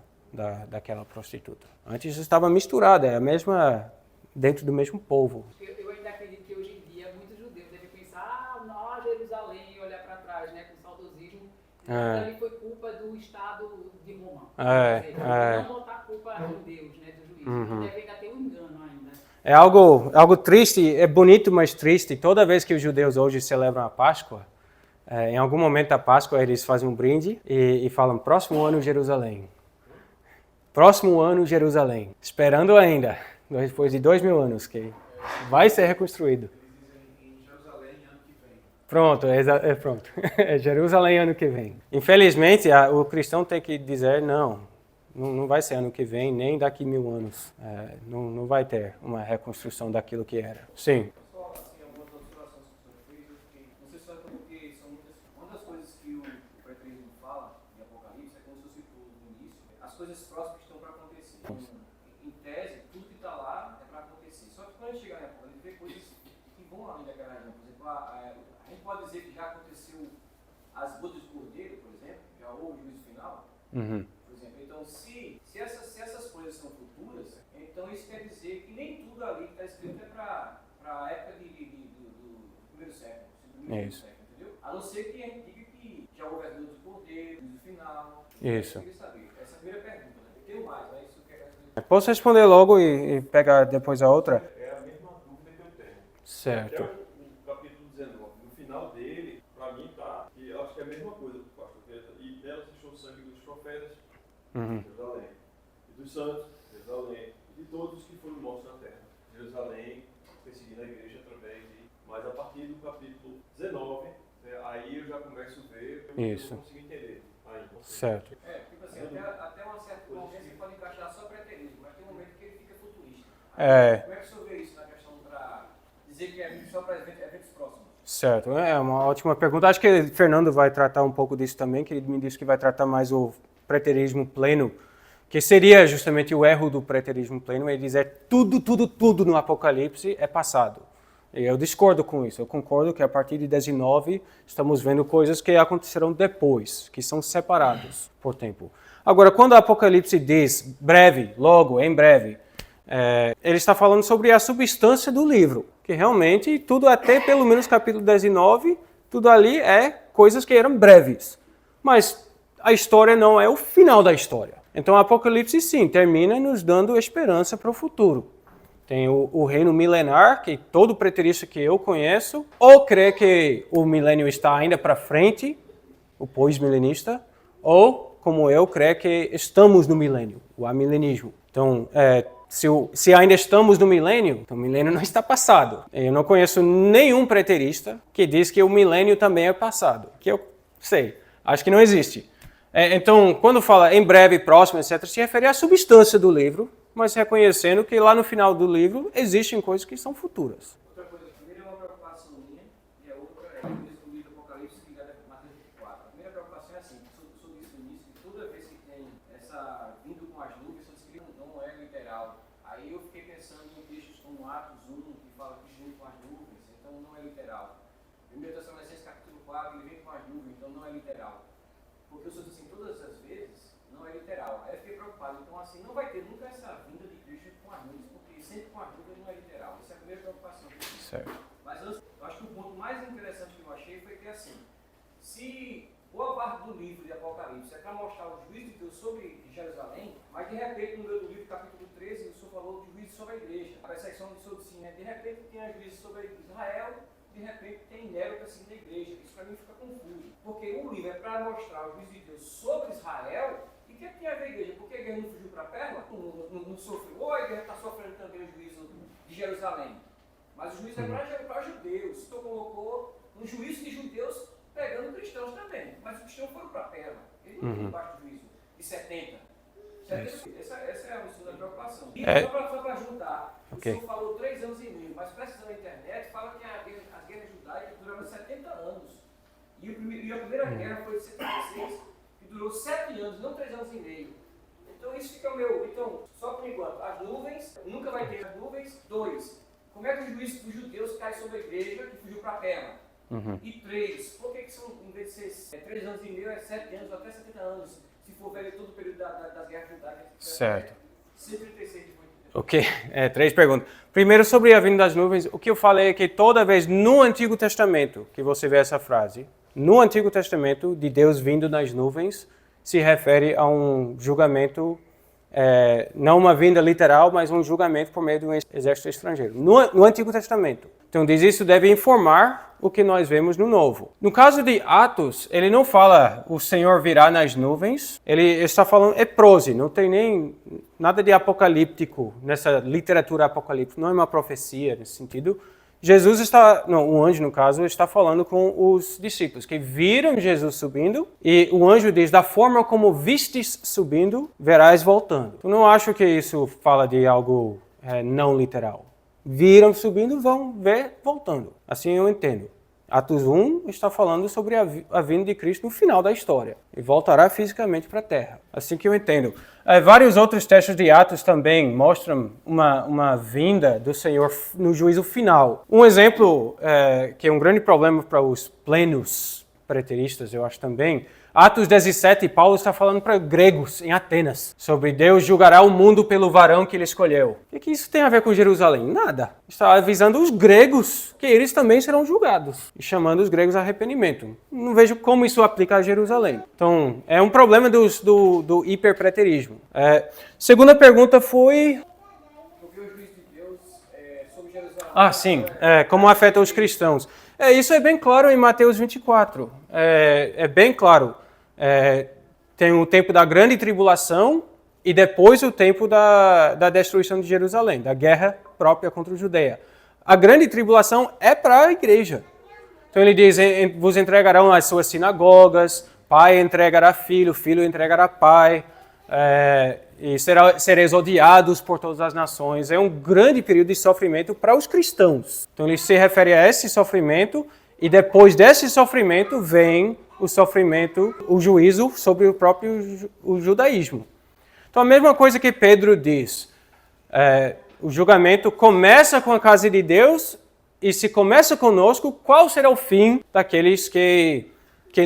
daquela prostituta. Antes estava misturada, é a mesma, dentro do mesmo povo. Eu ainda acredito que hoje em dia muitos judeus devem pensar, não, Jerusalém, e olhar para trás, né, com saudosismo. Ali foi culpa do Estado de Roma. Não botar a culpa em Deus, né, do juiz. Deve ainda ter um engano ainda. É algo triste, é bonito, mas triste. Toda vez que os judeus hoje celebram a Páscoa, em algum momento da Páscoa eles fazem um brinde e falam, próximo ano Jerusalém. Próximo ano Jerusalém. Esperando ainda, depois de 2000 anos, que vai ser reconstruído. Em Jerusalém ano que vem. Pronto, pronto. É Jerusalém ano que vem. Infelizmente, o cristão tem que dizer não vai ser ano que vem, nem daqui 1000 anos. Não vai ter uma reconstrução daquilo que era. Sim. Só assim, algumas observações que o senhor fez, eu fiquei, não sei se foi porque são muitas. Uma das coisas que o preterismo fala em Apocalipse é, como o senhor citou no início, as coisas próximas que estão para acontecer. Em tese, tudo que está lá é para acontecer. Só que quando a gente chegar em Apocalipse, vê coisas que vão além daquela região. Por exemplo, a gente pode dizer que já aconteceu as bodas do cordeiro, por exemplo, já houve o juízo final. Por exemplo, então se essas coisas são futuras, então isso quer dizer que nem tudo ali que está escrito é para a época do primeiro século, segundo século, entendeu? A não ser que a gente diga que já houve as bodas do cordeiro, juízo final. Isso. Eu queria saber. Essa é a primeira pergunta, né? Tem mais, né? Isso que é... Posso responder logo e pegar depois a outra? É a mesma dúvida que eu tenho. Certo. Até o capítulo 19, no final dele, para mim tá, e eu acho que é a mesma coisa do pastor Pedro, e nela se achou o sangue dos profetas, Jerusalém, e dos santos, Jerusalém, e de todos os que foram mortos na terra, Jerusalém, perseguindo a igreja através de... Mas a partir do capítulo 19, aí eu já começo a ver, eu não consigo entender ainda. Certo. Tipo assim, até uma certa convivência pode encaixar só preterismo, mas tem um momento que ele fica futurista. Como é que o senhor vê isso na questão para dizer que é só para eventos próximos? Certo, é uma ótima pergunta. Acho que o Fernando vai tratar um pouco disso também, que ele me disse que vai tratar mais o preterismo pleno, que seria justamente o erro do preterismo pleno, ele dizer tudo no Apocalipse é passado. E eu discordo com isso, eu concordo que a partir de 19 estamos vendo coisas que acontecerão depois, que são separados por tempo. Agora, quando o Apocalipse diz breve, logo, em breve, ele está falando sobre a substância do livro, que realmente tudo até pelo menos capítulo 19 Tudo ali é coisas que eram breves. Mas a história não é o final da história. Então, o Apocalipse, sim, termina nos dando esperança para o futuro. Tem o reino milenar, que todo preterista que eu conheço, ou crê que o milênio está ainda para frente, o pós-milenista, ou, como eu, crê que estamos no milênio, o amilenismo. Então, se ainda estamos no milênio, então o milênio não está passado. Eu não conheço nenhum preterista que diz que o milênio também é passado, que eu sei, acho que não existe. Então, quando fala em breve, próximo, etc., se refere à substância do livro, mas reconhecendo que lá no final do livro existem coisas que são futuras. Outra coisa, a primeira é uma preocupação minha, e a outra é o mesmo livro do Apocalipse ligado a Mateus 24. A primeira preocupação é assim, sobre isso no início, que toda vez que tem essa vindo com as nuvens, só escrito não é literal. Aí eu fiquei pensando em textos como Atos 1, que fala que vem com as nuvens, então não é literal. 1 Tessalonicenses capítulo 4, ele vem com as nuvens, então não é literal. Porque eu sou assim, todas as vezes, não é literal. Aí eu fiquei preocupado, então assim, não vai ter nunca essa vinda de Cristo com as nuvens, porque sempre com as nuvens não é literal. Essa é a primeira preocupação. Certo. Mas eu acho que o ponto mais interessante que eu achei foi que assim, se boa parte do livro de Apocalipse é para mostrar o juízo de Deus sobre Jerusalém, mas de repente no meio do livro, capítulo 13, o Senhor falou de juízo sobre a igreja. A perseguição de sobre si, né? De repente tem a juízo sobre Israel, de repente tem Nero perseguindo a igreja. Isso para mim fica confuso. Porque o livro é para mostrar o juízo de Deus sobre Israel. E o que tem a ver a igreja? Porque a igreja não fugiu para a perla? Não sofreu? Ou a igreja está sofrendo também o juízo de Jerusalém? Mas o juízo é para judeus. O Senhor colocou um juízo de judeus pegando cristãos também. Mas os cristãos foram para a perla. Eles não estão debaixo do juízo de 70. Essa é a segunda preocupação. E só para juntar, okay. O senhor falou 3 anos e meio, mas pesquisando na internet, fala que as guerras judaicas duraram 70 anos. E a primeira guerra foi de 76, que durou 7 anos, não 3 anos e meio. Então isso fica o meu. Então, só por enquanto, as nuvens, nunca vai ter as nuvens. 2, como é que o juízo dos judeus cai sobre a igreja que fugiu para a terra? E 3, por que são, em vez de ser 3 anos e meio, é 7 anos, até 70 anos? Se for ver todo o período das guerras judaicas. Certo. 136 de 80. Ok, 3 perguntas. Primeiro, sobre a vinda das nuvens, o que eu falei é que toda vez no Antigo Testamento que você vê essa frase, no Antigo Testamento, de Deus vindo nas nuvens, se refere a um julgamento, não uma vinda literal, mas um julgamento por meio de um exército estrangeiro. No Antigo Testamento. Então, diz isso deve informar o que nós vemos no Novo. No caso de Atos, ele não fala o Senhor virá nas nuvens, ele está falando prose, não tem nem nada de apocalíptico nessa literatura apocalíptica, não é uma profecia nesse sentido. O anjo no caso, está falando com os discípulos que viram Jesus subindo e o anjo diz, da forma como vistes subindo, verás voltando. Eu não acho que isso fala de algo não literal. Viram subindo, vão ver voltando. Assim eu entendo. Atos 1 está falando sobre a vinda de Cristo no final da história. E voltará fisicamente para a terra. Assim que eu entendo. Vários outros textos de Atos também mostram uma vinda do Senhor no juízo final. Um exemplo que é um grande problema para os plenos preteristas, eu acho também. Atos 17, Paulo está falando para gregos em Atenas sobre Deus julgará o mundo pelo varão que ele escolheu. O que isso tem a ver com Jerusalém? Nada. Está avisando os gregos que eles também serão julgados e chamando os gregos a arrependimento. Não vejo como isso aplica a Jerusalém. Então, é um problema do hiperpreterismo. Segunda pergunta foi... Porque o juízo de Deus sobre Jerusalém... Sim. Como afeta os cristãos. Isso é bem claro em Mateus 24. É bem claro. Tem o tempo da grande tribulação e depois o tempo da destruição de Jerusalém, da guerra própria contra a Judeia. A grande tribulação é para a igreja. Então ele diz, vos entregarão as suas sinagogas, pai entregará filho, filho entregará pai, e sereis odiados por todas as nações. É um grande período de sofrimento para os cristãos. Então ele se refere a esse sofrimento e depois desse sofrimento vem o sofrimento, o juízo sobre o próprio judaísmo. Então a mesma coisa que Pedro diz, o julgamento começa com a casa de Deus e se começa conosco, qual será o fim daqueles que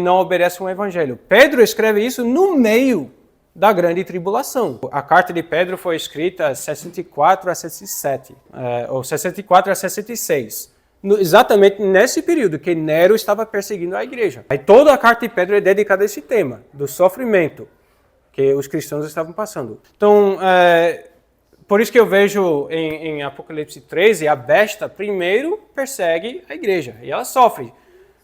não obedecem ao evangelho? Pedro escreve isso no meio da grande tribulação. A carta de Pedro foi escrita 64 a 67, ou 64 a 66. exatamente nesse período que Nero estava perseguindo a igreja. Aí toda a carta de Pedro é dedicada a esse tema, do sofrimento que os cristãos estavam passando. Então, por isso que eu vejo em Apocalipse 13, a besta primeiro persegue a igreja, e ela sofre.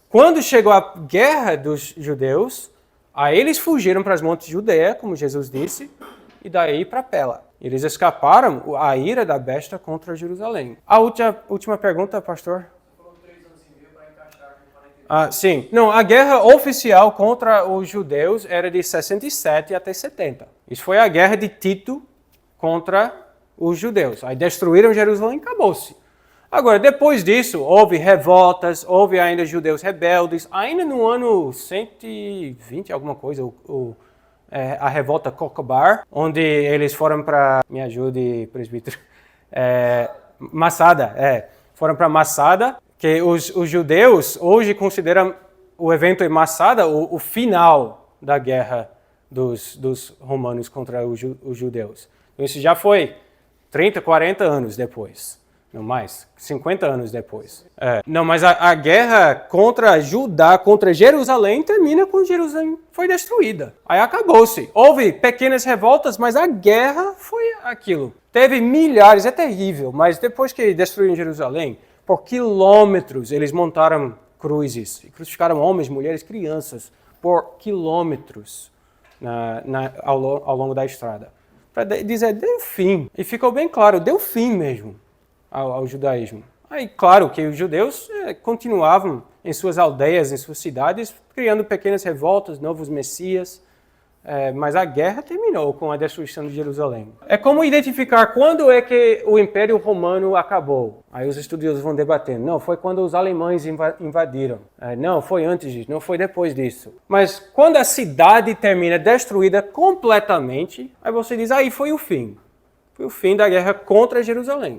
Quando chegou a guerra dos judeus, aí eles fugiram para os montes de Judeia, como Jesus disse, e daí para Pela. Eles escaparam a ira da besta contra Jerusalém. A última pergunta, pastor? Você falou 3 anos e meio para encaixar com 42. Sim. Não, a guerra oficial contra os judeus era de 67 até 70. Isso foi a guerra de Tito contra os judeus. Aí destruíram Jerusalém e acabou-se. Agora, depois disso, houve revoltas, houve ainda judeus rebeldes. Ainda no ano 120, alguma coisa, a revolta Kokhbar, onde eles foram para, me ajude, presbítero, Massada, foram para Massada, que os judeus hoje consideram o evento em Massada o final da guerra dos romanos contra os judeus. Então isso já foi 30, 40 anos depois. Não mais, 50 anos depois. Não, mas a guerra contra Judá, contra Jerusalém, termina quando Jerusalém foi destruída. Aí acabou-se. Houve pequenas revoltas, mas a guerra foi aquilo. Teve milhares, é terrível, mas depois que destruíram Jerusalém, por quilômetros eles montaram cruzes. E crucificaram homens, mulheres, crianças, por quilômetros ao longo da estrada. Para dizer, deu fim. E ficou bem claro, deu fim mesmo ao judaísmo. Aí, claro que os judeus continuavam em suas aldeias, em suas cidades, criando pequenas revoltas, novos messias, mas a guerra terminou com a destruição de Jerusalém. É como identificar quando é que o Império Romano acabou. Aí os estudiosos vão debatendo. Não, foi quando os alemães invadiram. Não, foi antes disso, não foi depois disso. Mas quando a cidade termina destruída completamente, aí você diz, aí foi o fim. Foi o fim da guerra contra Jerusalém.